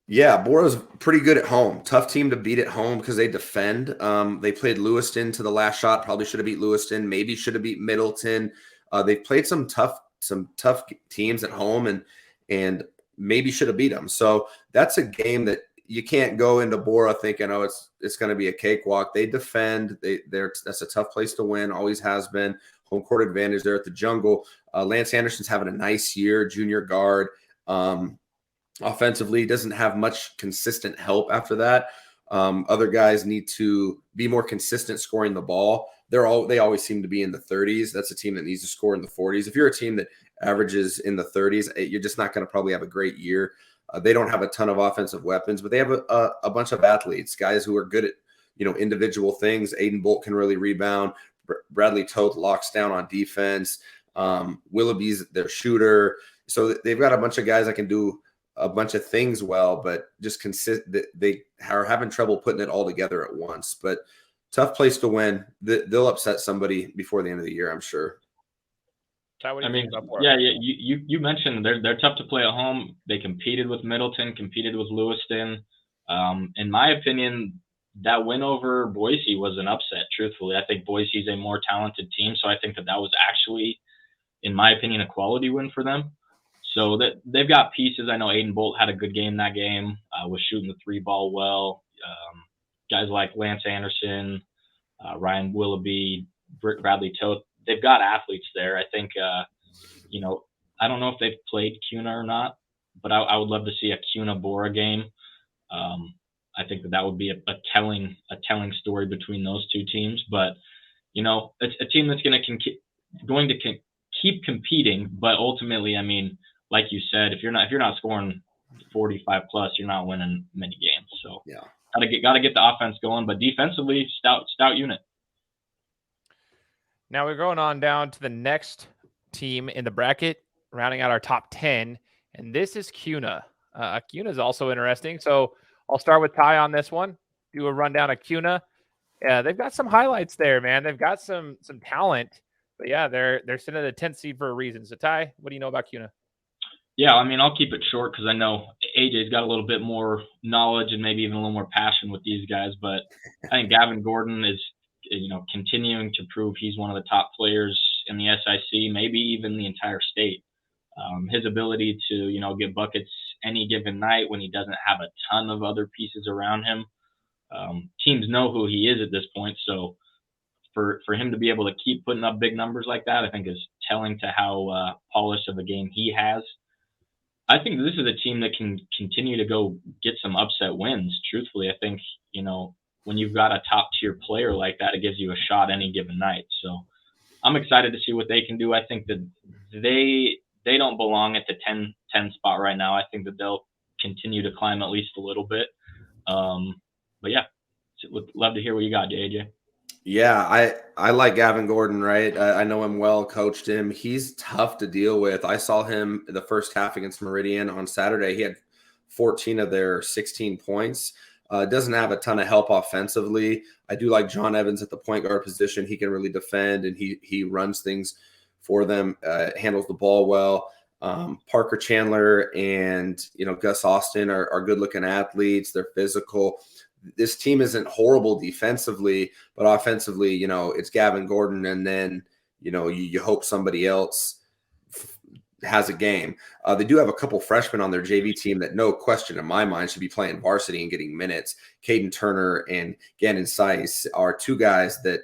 Yeah, Borah's pretty good at home. Tough team to beat at home because they defend. They played Lewiston to the last shot. Probably should have beat Lewiston. Maybe should have beat Middleton. They've played some tough teams at home and maybe should have beat them. So that's a game that you can't go into Borah thinking, oh, it's going to be a cakewalk. They defend. That's a tough place to win. Always has been. Home court advantage there at the Jungle. Lance Anderson's having a nice year, junior guard. Offensively, doesn't have much consistent help after that. Other guys need to be more consistent scoring the ball. They always seem to be in the 30s. That's a team that needs to score in the 40s. If you're a team that averages in the 30s, you're just not going to probably have a great year. They don't have a ton of offensive weapons, but they have a bunch of athletes, guys who are good at individual things. Aiden Bolt can really rebound. Bradley Toth locks down on defense. Willoughby's their shooter. So they've got a bunch of guys that can do a bunch of things well, but just they are having trouble putting it all together at once. But tough place to win. They'll upset somebody before the end of the year, I'm sure. You mentioned they're tough to play at home. They competed with Middleton, competed with Lewiston. In my opinion, that win over Boise was an upset. Truthfully, I think Boise is a more talented team, so I think that was actually, in my opinion, a quality win for them. So that they've got pieces. I know Aiden Bolt had a good game that game, was shooting the 3-ball well. Guys like Lance Anderson, Ryan Willoughby, Bradley Toth, they've got athletes there. I think, I don't know if they've played Kuna or not, but I would love to see a Kuna Borah game. I think that would be a telling story between those two teams. But, it's a team that's going to keep competing, but ultimately, I mean, like you said, if you're not scoring 45 plus, you're not winning many games. So yeah, gotta get the offense going, but defensively, stout unit. Now we're going on down to the next team in the bracket, rounding out our top 10, and this is Kuna. Kuna is also interesting. So I'll start with Ty on this one. Do a rundown of Kuna. Yeah, they've got some highlights there, man. They've got some talent, but yeah, they're sitting at the 10th seed for a reason. So Ty, what do you know about Kuna? Yeah, I mean, I'll keep it short because I know AJ's got a little bit more knowledge and maybe even a little more passion with these guys. But I think Gavin Gordon is, continuing to prove he's one of the top players in the SIC, maybe even the entire state. His ability to, get buckets any given night when he doesn't have a ton of other pieces around him. Teams know who he is at this point. So for him to be able to keep putting up big numbers like that, I think is telling to how polished of a game he has. I think this is a team that can continue to go get some upset wins. Truthfully, I think, when you've got a top tier player like that, it gives you a shot any given night. So I'm excited to see what they can do. I think that they don't belong at the 10 spot right now. I think that they'll continue to climb at least a little bit. But yeah, would love to hear what you got, JJ. Yeah, I like Gavin Gordon, right? I know him well, coached him. He's tough to deal with. I saw him the first half against Meridian on Saturday. He had 14 of their 16 points. Doesn't have a ton of help offensively. I do like John Evans at the point guard position. He can really defend, and he runs things for them, handles the ball well. Parker Chandler and Gus Austin are good-looking athletes. They're physical. This team isn't horrible defensively, but offensively, it's Gavin Gordon, and then, you hope somebody else has a game. They do have a couple freshmen on their JV team that, no question in my mind, should be playing varsity and getting minutes. Caden Turner and Gannon Seiss are two guys that,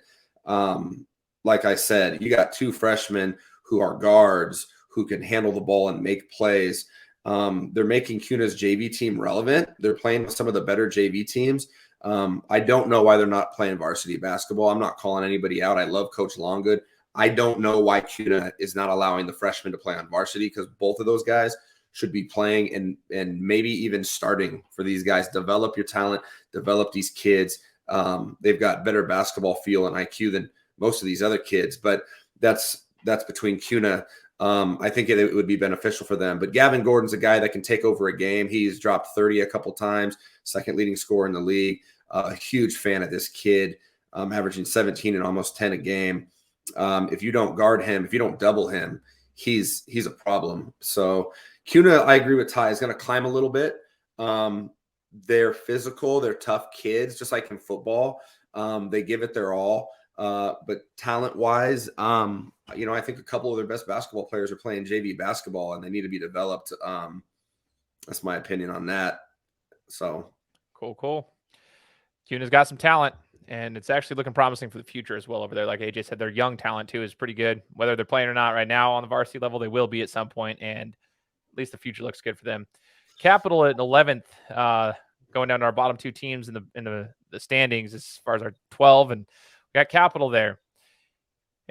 like I said, you got two freshmen who are guards who can handle the ball and make plays. They're making Kuna's JV team relevant. They're playing with some of the better JV teams. I don't know why they're not playing varsity basketball. I'm not calling anybody out. I love Coach Longgood. I don't know why Kuna is not allowing the freshmen to play on varsity, because both of those guys should be playing and maybe even starting for these guys. Develop your talent, develop these kids. They've got better basketball feel and IQ than most of these other kids, but that's between Kuna. I think it would be beneficial for them. But Gavin Gordon's a guy that can take over a game. He's dropped 30 a couple times, second leading scorer in the league. A huge fan of this kid, averaging 17 and almost 10 a game. If you don't guard him, if you don't double him, he's a problem. So Kuna, I agree with Ty, is going to climb a little bit. They're physical. They're tough kids, just like in football. They give it their all. But talent-wise, I think a couple of their best basketball players are playing JV basketball, and they need to be developed. That's my opinion on that. So Cool. Kuna's got some talent, and it's actually looking promising for the future as well over there. Like AJ said, their young talent too is pretty good. Whether they're playing or not right now on the varsity level, they will be at some point, and at least the future looks good for them. Capital at 11th, going down to our bottom two teams in the standings as far as our 12, and we got Capital there.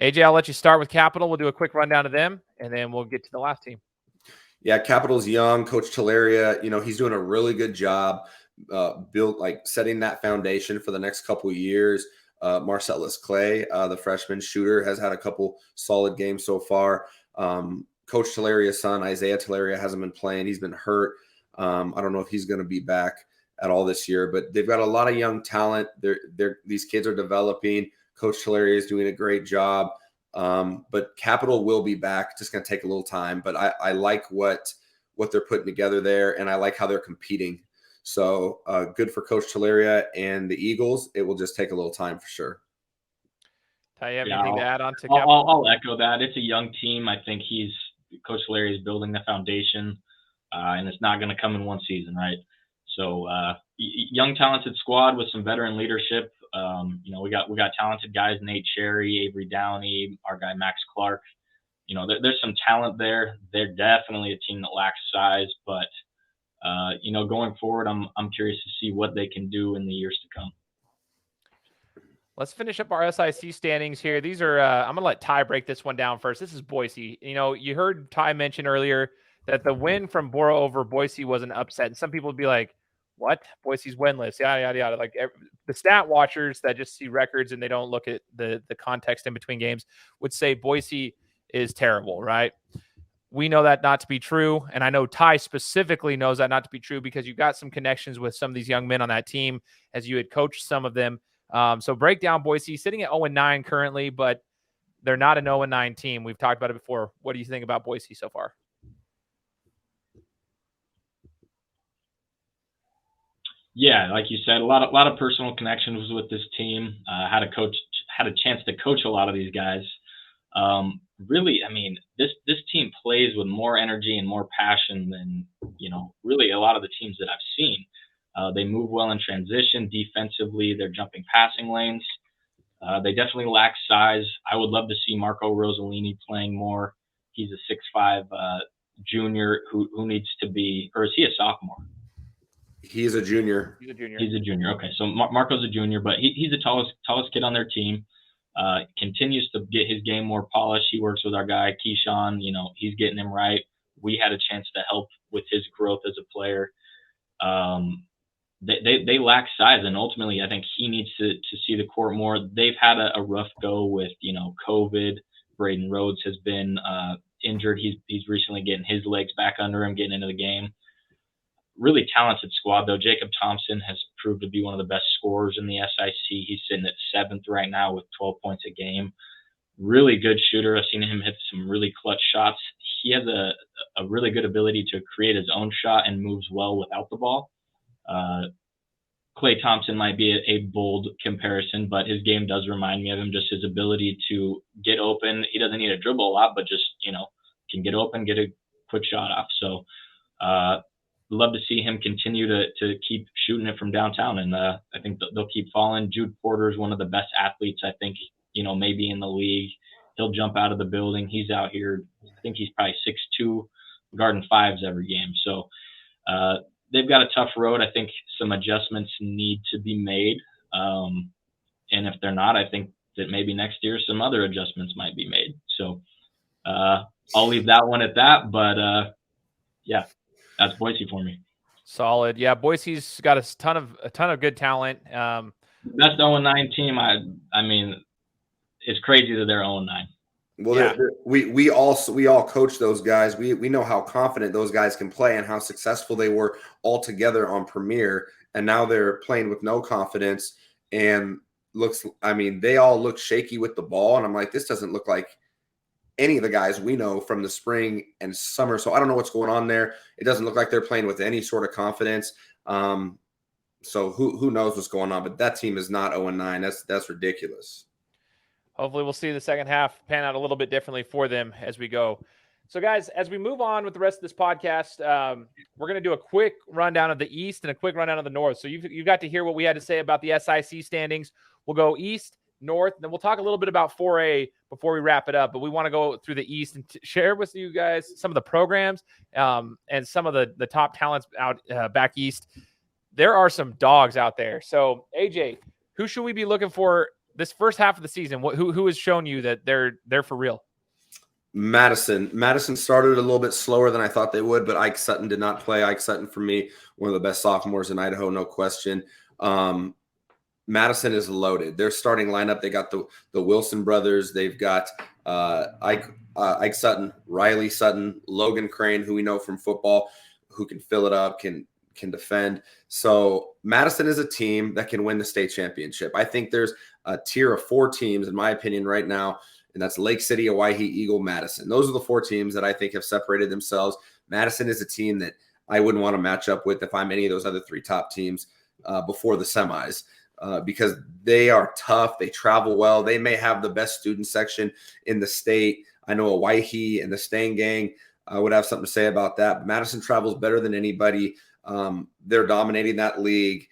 AJ, I'll let you start with Capital. We'll do a quick rundown of them, and then we'll get to the last team. Yeah, Capital's young. Coach Teleria, he's doing a really good job setting that foundation for the next couple of years. Marcellus Clay, the freshman shooter, has had a couple solid games so far. Coach Teleria's son, Isaiah Teleria, hasn't been playing. He's been hurt. I don't know if he's going to be back at all this year, but they've got a lot of young talent. These kids are developing. Coach Teleria is doing a great job. But Capital will be back. Just going to take a little time, but I like what they're putting together there, and I like how they're competing. So good for Coach Teleria and the Eagles. It will just take a little time for sure. Ty, you have anything to add on to Capital? I'll echo that. It's a young team. I think Coach Teleria is building the foundation, and it's not going to come in one season, right? So young, talented squad with some veteran leadership. We got talented guys: Nate Cherry, Avery Downey, our guy Max Clark. There's some talent there. They're definitely a team that lacks size, but going forward, I'm curious to see what they can do in the years to come. Let's finish up our SIC standings here. These are I'm gonna let Ty break this one down first. This is Boise. You heard Ty mention earlier that the win from Borah over Boise was an upset, and some people would be like, what? Boise's winless, yada, yada, yada. Like the stat watchers that just see records and they don't look at the context in between games would say Boise is terrible, right? We know that not to be true, and I know Ty specifically knows that not to be true because you got some connections with some of these young men on that team as you had coached some of them. So break down Boise, sitting at 0-9 currently, but they're not an 0-9 team. We've talked about it before. What do you think about Boise so far? Yeah, like you said, a lot of personal connections with this team. Had a chance to coach a lot of these guys. Really, this team plays with more energy and more passion than really a lot of the teams that I've seen. They move well in transition. Defensively, they're jumping passing lanes. They definitely lack size. I would love to see Marco Rossellini playing more. He's a 6'5" junior who needs to be, or is he a sophomore? He's a junior. He's a junior. Okay, so Marco's a junior, but he's the tallest kid on their team. Continues to get his game more polished. He works with our guy Keyshawn. He's getting him right. We had a chance to help with his growth as a player. They lack size, and ultimately, I think he needs to see the court more. They've had a rough go with COVID. Braden Rhodes has been injured. He's recently getting his legs back under him, getting into the game. Really talented squad, though. Jacob Thompson has proved to be one of the best scorers in the SIC. He's sitting at 7th right now with 12 points a game. Really good shooter. I've seen him hit some really clutch shots. He has a really good ability to create his own shot and moves well without the ball. Klay Thompson might be a bold comparison, but his game does remind me of him, just his ability to get open. He doesn't need to dribble a lot, but just, can get open, get a quick shot off. So, love to see him continue to keep shooting it from downtown, and I think they'll keep falling. Jude Porter is one of the best athletes, I think, maybe in the league. He'll jump out of the building. He's out here. I think he's probably 6'2", guarding fives every game. So they've got a tough road. I think some adjustments need to be made. And if they're not, I think that maybe next year some other adjustments might be made. So I'll leave that one at that. But yeah, that's Boise for me. Solid. Yeah, Boise's got a ton of good talent. That's the 0-9 team. I mean, it's crazy that they're 0-9. Well, yeah. we all coach those guys. We know how confident those guys can play and how successful they were all together on Premier, and now they're playing with no confidence and they all look shaky with the ball, and I'm like, this doesn't look like any of the guys we know from the spring and summer. So I don't know what's going on there. It doesn't look like they're playing with any sort of confidence. So who knows what's going on, but that team is not 0-9. That's ridiculous. Hopefully we'll see the second half pan out a little bit differently for them as we go. So, guys, as we move on with the rest of this podcast, we're going to do a quick rundown of the East and a quick rundown of the North. So you've got to hear what we had to say about the SIC standings. We'll go East, North, and then we'll talk a little bit about 4A before we wrap it up. But we want to go through the East and share with you guys some of the programs and some of the top talents out back East. There are some dogs out there. So, AJ, who should we be looking for this first half of the season? Who has shown you that they're for real? Madison started a little bit slower than I thought they would, but Ike Sutton did not play. Ike Sutton, for me, one of the best sophomores in Idaho, no question. Madison is loaded. Their starting lineup, they got the Wilson brothers. They've got Ike Sutton, Riley Sutton, Logan Crane, who we know from football, who can fill it up, can defend. So Madison is a team that can win the state championship. I think there's a tier of 4 teams, in my opinion, right now, and that's Lake City, Owyhee, Eagle, Madison. Those are the 4 teams that I think have separated themselves. Madison is a team that I wouldn't want to match up with if I'm any of those other 3 top teams before the semis. Because they are tough. They travel well. They may have the best student section in the state. I know Owyhee and the Stang Gang would have something to say about that. But Madison travels better than anybody. They're dominating that league.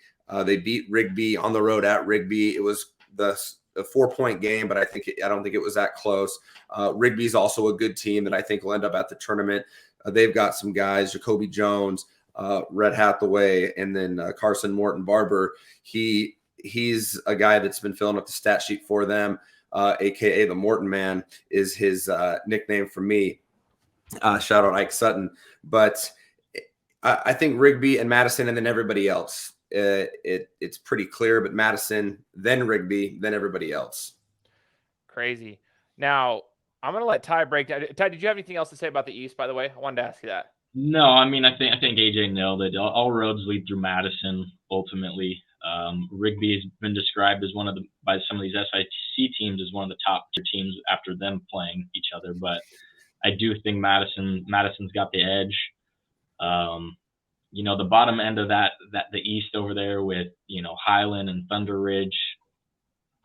They beat Rigby on the road at Rigby. It was a 4-point game, but I don't think it was that close. Rigby's also a good team that I think will end up at the tournament. They've got some guys, Jacoby Jones, Red Hathaway, and then Carson Morton Barber. He's a guy that's been filling up the stat sheet for them, a.k.a. the Morton Man is his nickname for me. Shout out Ike Sutton. But I think Rigby and Madison and then everybody else. It's pretty clear, but Madison, then Rigby, then everybody else. Crazy. Now, I'm going to let Ty break down. Ty, did you have anything else to say about the East, by the way? I wanted to ask you that. No, I mean, I think AJ nailed it. All roads lead through Madison, ultimately. Rigby has been described as by some of these SIC teams as one of the top tier teams after them playing each other. But I do think Madison's got the edge. The bottom end of the East over there with, Highland and Thunder Ridge,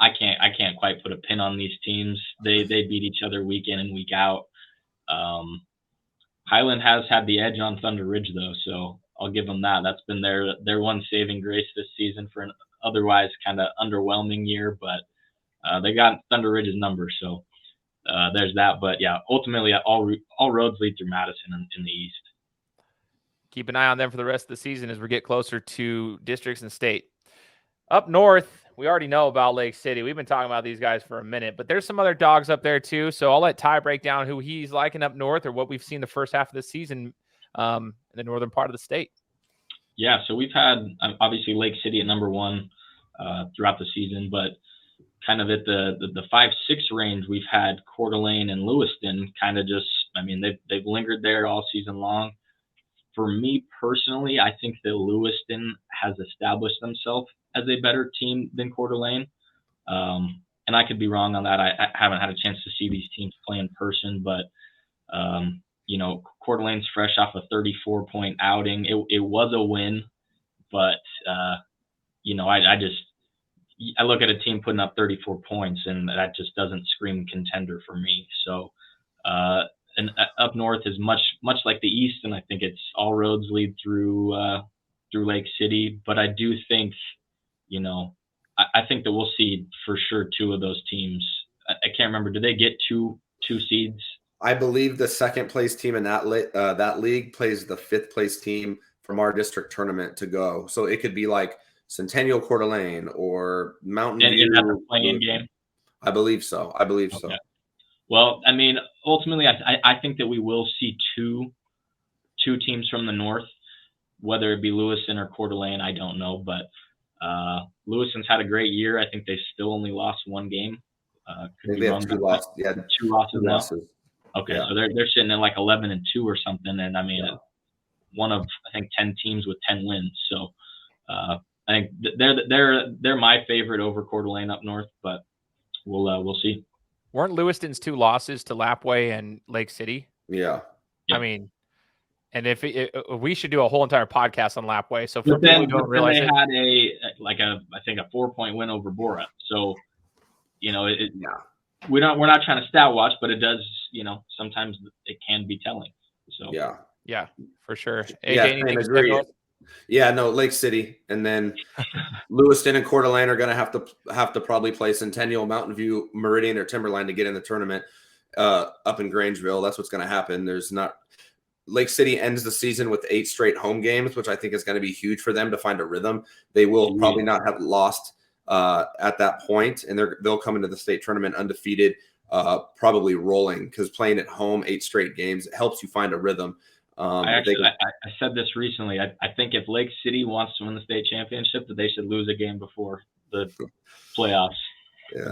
I can't quite put a pin on these teams. They beat each other week in and week out. Highland has had the edge on Thunder Ridge though, so I'll give them that. That's been their one saving grace this season for an otherwise kind of underwhelming year, but they got Thunder Ridge's number, so there's that. But yeah, ultimately all roads lead through Madison in the East. Keep an eye on them for the rest of the season as we get closer to districts and state. Up north, we already know about Lake City. We've been talking about these guys for a minute, but there's some other dogs up there too. So I'll let Ty break down who he's liking up north or what we've seen the first half of the season in the northern part of the state. Yeah, so we've had obviously Lake City at number 1 throughout the season, but kind of at the 5-6 range, we've had Coeur d'Alene and Lewiston kind of just, they've lingered there all season long. For me personally, I think that Lewiston has established themselves as a better team than Coeur d'Alene. And I could be wrong on that. I haven't had a chance to see these teams play in person, but Coeur d'Alene's fresh off a 34-point outing. It was a win, but I look at a team putting up 34 points, and that just doesn't scream contender for me. So, and up north is much like the East, and I think it's all roads lead through Lake City. But I do think, I think that we'll see for sure 2 of those teams. I can't remember. Did they get two seeds? I believe the second place team in that league plays the fifth place team from our district tournament to go. So it could be like Centennial Coeur d'Alene or Mountain And View. that's a play-in game? I believe so. I believe so. Well, I mean, ultimately, I think that we will see two teams from the north, whether it be Lewiston or Coeur d'Alene, I don't know. But Lewiston's had a great year. I think they still only lost one game. Could be wrong. Two losses now. Okay, yeah. So they're sitting at like 11-2 or something, and I mean, one of I think 10 teams with 10 wins. So I think they're my favorite over Coeur d'Alene up north, but we'll see. Weren't Lewiston's 2 losses to Lapwai and Lake City? Yeah. I mean, and if we should do a whole entire podcast on Lapwai. So for people who don't realize they had I think a 4-point win over Borah. So we're not trying to stat watch, but it does, sometimes it can be telling. So yeah, for sure. AJ, agree. Yeah, no, Lake City, and then Lewiston and Coeur d'Alene are going to have to probably play Centennial, Mountain View, Meridian, or Timberline to get in the tournament up in Grangeville. That's what's going to happen. Lake City ends the season with 8 straight home games, which I think is going to be huge for them to find a rhythm. They will probably not have lost at that point, and they'll come into the state tournament undefeated, probably rolling, because playing at home 8 straight games, it helps you find a rhythm. I said this recently. I think if Lake City wants to win the state championship, that they should lose a game before the playoffs.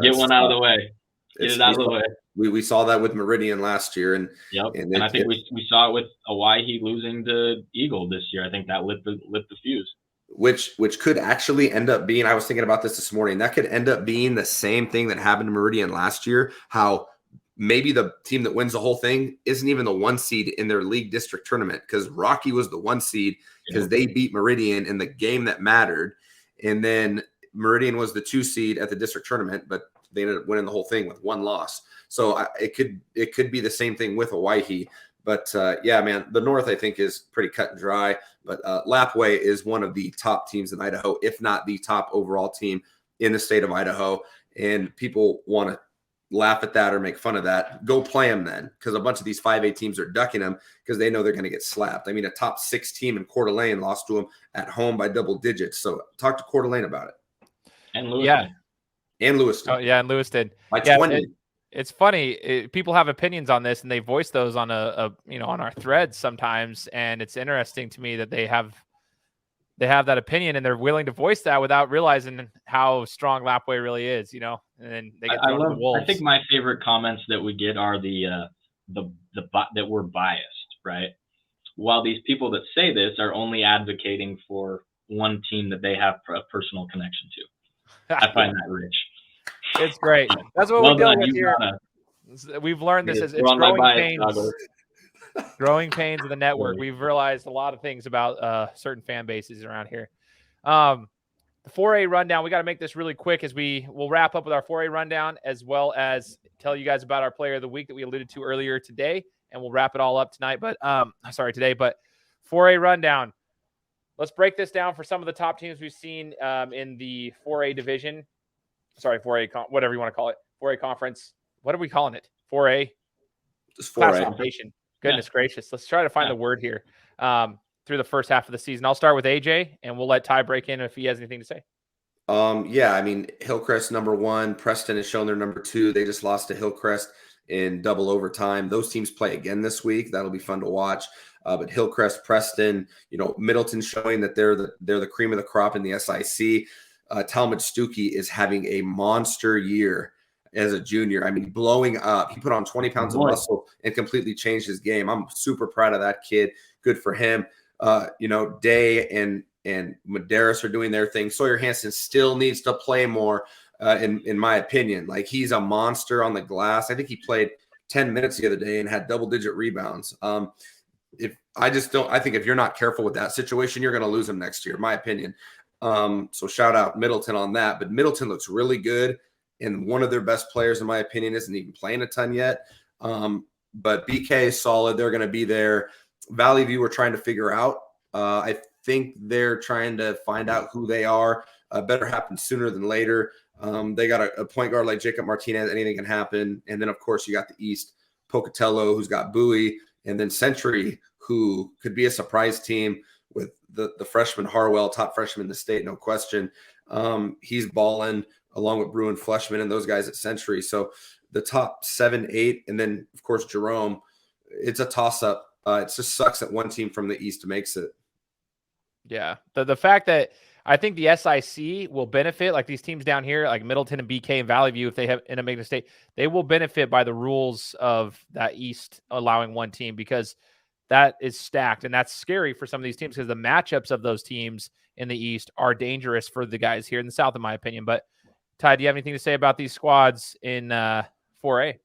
Get one out of the way. Get it out of the way. We saw that with Meridian last year, and I think we saw it with Owyhee losing to Eagle this year. I think that lit the fuse. Which could actually end up being, I was thinking about this morning, that could end up being the same thing that happened to Meridian last year, how maybe the team that wins the whole thing isn't even the 1 seed in their league district tournament, because Rocky was the 1 seed because they beat Meridian in the game that mattered. And then Meridian was the 2 seed at the district tournament, but they ended up winning the whole thing with 1 loss. So it could be the same thing with Owyhee. But man, the North, I think, is pretty cut and dry. But Lapwai is one of the top teams in Idaho, if not the top overall team in the state of Idaho. And people want to laugh at that or make fun of that. Go play them then, because a bunch of these 5A teams are ducking them because they know they're going to get slapped. I mean, a top 6 team in Coeur d'Alene lost to them at home by double digits. So talk to Coeur d'Alene about it. And Lewiston. Yeah. And Lewiston. Oh, yeah, and Lewiston. By 20. It's funny. People have opinions on this, and they voice those on on our threads sometimes. And it's interesting to me that they have that opinion, and they're willing to voice that without realizing how strong Lapwai really is. And then they get thrown to the wolves. I think my favorite comments that we get are that we're biased, right? While these people that say this are only advocating for one team that they have a personal connection to. I find that rich. It's great. That's what we deal with here. We've learned this as it's growing pains of the network. We've realized a lot of things about certain fan bases around here. The 4A rundown, we got to make this really quick as we'll wrap up with our 4A rundown, as well as tell you guys about our player of the week that we alluded to earlier today, and we'll wrap it all up tonight. But 4A rundown. Let's break this down for some of the top teams we've seen in the 4A division. Sorry, 4A, whatever you want to call it. 4A conference. What are we calling it? 4A? Just 4A. Classification. Goodness gracious. Let's try to find the word here through the first half of the season. I'll start with AJ, and we'll let Ty break in if he has anything to say. I mean, Hillcrest number 1. Preston has shown their number 2. They just lost to Hillcrest in double overtime. Those teams play again this week. That'll be fun to watch. But Hillcrest, Preston, Middleton showing that they're the cream of the crop in the SIC. Talmud Stuckey is having a monster year as a junior. I mean, blowing up. He put on 20 pounds of muscle and completely changed his game. I'm super proud of that kid. Good for him. Day and Medeiros are doing their thing. Sawyer Hansen still needs to play more, in my opinion. Like, he's a monster on the glass. I think he played 10 minutes the other day and had double-digit rebounds. I think if you're not careful with that situation, you're going to lose him next year, in my opinion. So shout out Middleton on that. But Middleton looks really good, and one of their best players, in my opinion, isn't even playing a ton yet. But BK is solid. They're going to be there. Valley View, we're trying to figure out. I think they're trying to find out who they are. Better happen sooner than later. They got a point guard like Jacob Martinez. Anything can happen. And then, of course, you got the East. Pocatello, who's got Bowie, and then Century, who could be a surprise team with the freshman Harwell, top freshman in the state, no question. He's balling along with Bruin Fleshman and those guys at Century. So the top 7, 8, and then, of course, Jerome, it's a toss-up. It just sucks that one team from the East makes it. Yeah. The fact that I think the SIC will benefit, like these teams down here, like Middleton and BK and Valley View, if they have in a making state, they will benefit by the rules of that East allowing one team, because that is stacked. And that's scary for some of these teams, because the matchups of those teams in the East are dangerous for the guys here in the South, in my opinion. But Ty, do you have anything to say about these squads in 4A?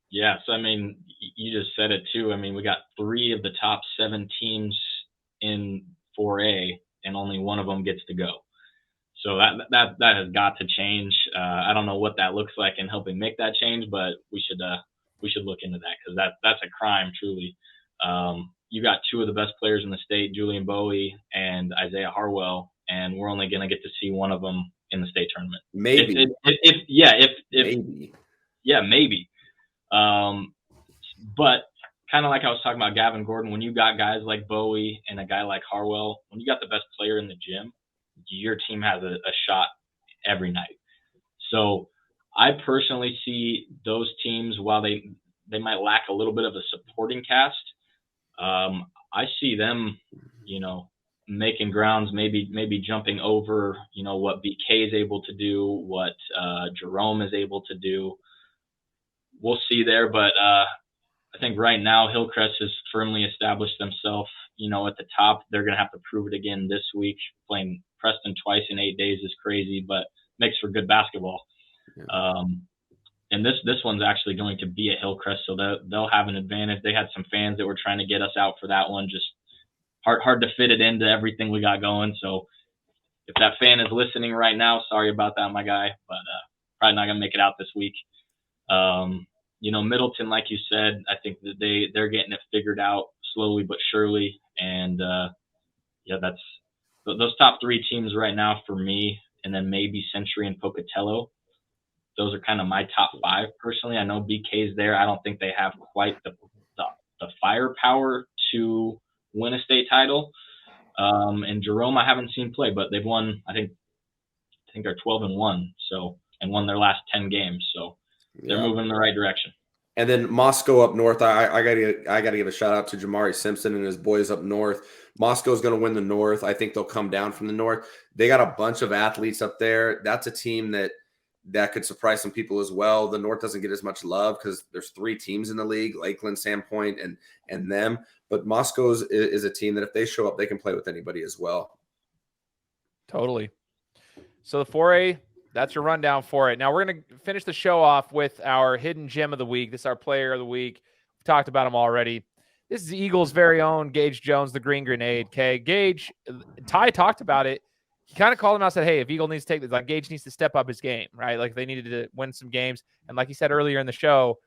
Yes, I mean, you just said it too. I mean, we got 3 of the top 7 teams in 4A, and only one of them gets to go. So that has got to change. I don't know what that looks like in helping make that change, but we should look into that, because that's a crime, truly. You got 2 of the best players in the state, Julian Bowie and Isaiah Harwell, and we're only going to get to see one of them in the state tournament. Maybe. Maybe. But kind of like I was talking about Gavin Gordon, when you got guys like Bowie and a guy like Harwell, when you got the best player in the gym, your team has a shot every night. So I personally see those teams, while they might lack a little bit of a supporting cast, I see them, making grounds, maybe jumping over, what BK is able to do, what Jerome is able to do. We'll see there, but I think right now Hillcrest has firmly established themselves, at the top. They're going to have to prove it again this week. Playing Preston twice in 8 days is crazy, but makes for good basketball. Yeah. And this one's actually going to be at Hillcrest, so they'll have an advantage. They had some fans that were trying to get us out for that one. Just hard to fit it into everything we got going. So if that fan is listening right now, sorry about that, my guy, but probably not going to make it out this week. Middleton, like you said, I think that they're getting it figured out slowly but surely. And that's those top 3 teams right now for me, and then maybe Century and Pocatello. Those are kind of my top 5 personally. I know BK's there. I don't think they have quite the firepower to win a state title. And Jerome, I haven't seen play, but they've won. I think they're 12-1. So, and won their last 10 games. So they're moving in the right direction. And then Moscow up north, I gotta give a shout out to Jamari Simpson and his boys up north. Moscow's going to win the North. I think they'll come down from the North. They got a bunch of athletes up there. That's a team that could surprise some people as well. The North doesn't get as much love because there's 3 teams in the league: Lakeland, Sandpoint, and them. But Moscow is a team that if they show up, they can play with anybody as well. Totally. So the 4A, that's your rundown for it. Now we're going to finish the show off with our hidden gem of the week. This is our player of the week. We've talked about him already. This is the Eagles' very own Gage Jones, the Green Grenade. Okay, Gage, Ty talked about it. He kind of called him out and said, hey, if Eagle needs to take this, like Gage needs to step up his game, right? Like they needed to win some games. And like he said earlier in the show,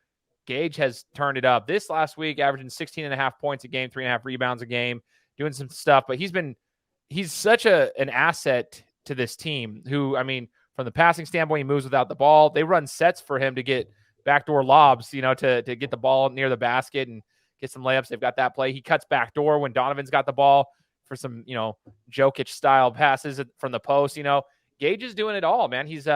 Gage has turned it up. This last week, averaging 16.5 points a game, 3.5 rebounds a game, doing some stuff. But he's such an asset to this team who, I mean, from the passing standpoint, he moves without the ball. They run sets for him to get backdoor lobs, to get the ball near the basket and get some layups. They've got that play. He cuts backdoor when Donovan's got the ball for some, Jokic style passes from the post. Gage is doing it all, man. He's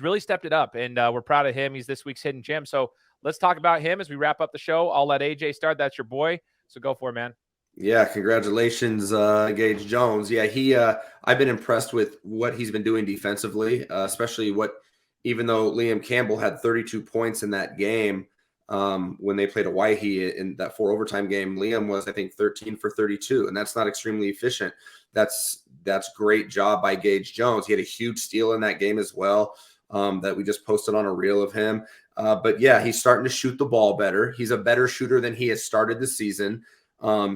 really stepped it up, and we're proud of him. He's this week's hidden gem. So let's talk about him as we wrap up the show. I'll let AJ start. That's your boy. So go for it, man. Yeah, congratulations, Gage Jones. Yeah, I've been impressed with what he's been doing defensively, especially even though Liam Campbell had 32 points in that game when they played Owyhee in that 4 overtime game, Liam was, I think, 13 for 32, and that's not extremely efficient. That's great job by Gage Jones. He had a huge steal in that game as well that we just posted on a reel of him. But yeah, he's starting to shoot the ball better. He's a better shooter than he has started the season.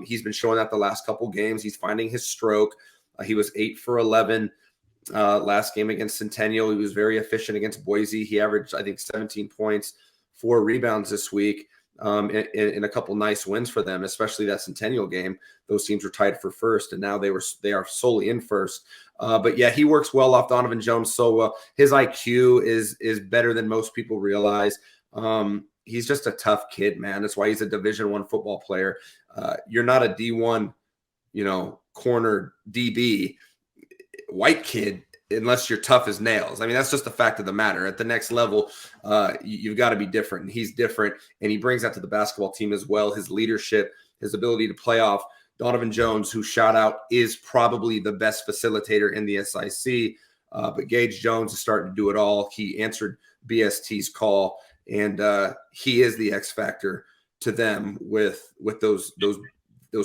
He's been showing that the last couple games. He's finding his stroke. He was 8 for 11 last game against Centennial. He was very efficient against Boise. He averaged, I think, 17 points, 4 rebounds this week in a couple nice wins for them, especially that Centennial game. Those teams were tied for first, and now they are solely in first. But yeah, he works well off Donovan Jones so well. His IQ is better than most people realize. he's just a tough kid, man. That's why he's a Division I football player. You're not a D1, corner DB white kid unless you're tough as nails. I mean, that's just the fact of the matter. At the next level, you've got to be different. And he's different, and he brings that to the basketball team as well. His leadership, his ability to play off Donovan Jones, who shout out is probably the best facilitator in the SIC. But Gage Jones is starting to do it all. He answered BST's call, and he is the X factor to them with those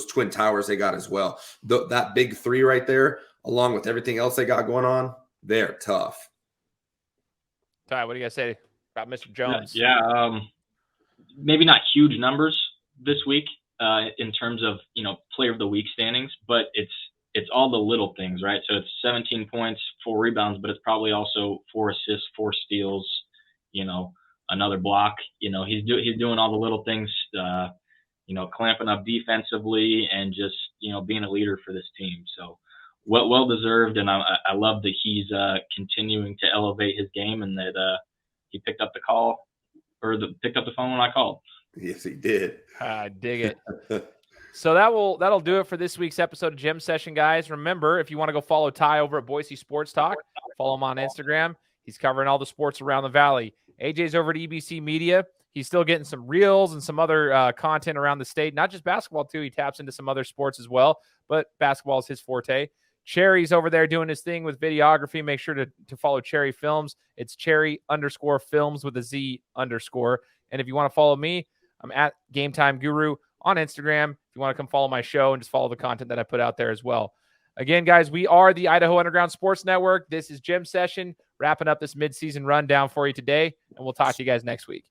twin towers they got as well. That big three right there, along with everything else they got going on, they're tough. Ty, what do you guys say about Mr. Jones? Yeah, maybe not huge numbers this week in terms of player of the week standings, but it's all the little things, right? So it's 17 points, 4 rebounds, but it's probably also 4 assists, 4 steals, another block. He's doing all the little things, clamping up defensively and just being a leader for this team. So well deserved, and I love that he's continuing to elevate his game, and that he picked up the call picked up the phone when I called. Yes, he did. I dig it. So that'll do it for this week's episode of Gym Session, guys. Remember, if you want to go follow Ty over at Boise Sports Talk, follow him on Instagram. He's covering all the sports around the Valley. AJ's over at EBC Media. He's still getting some reels and some other content around the state, not just basketball too. He taps into some other sports as well, but basketball is his forte. Cherry's over there doing his thing with videography. Make sure to follow Cherry Films. It's Cherry_Films with a Z_. And if you want to follow me, I'm at Game Time Guru on Instagram. If you want to come follow my show and just follow the content that I put out there as well. Again, guys, we are the Idaho Underground Sports Network. This is Gym Session, wrapping up this midseason rundown for you today, and we'll talk to you guys next week.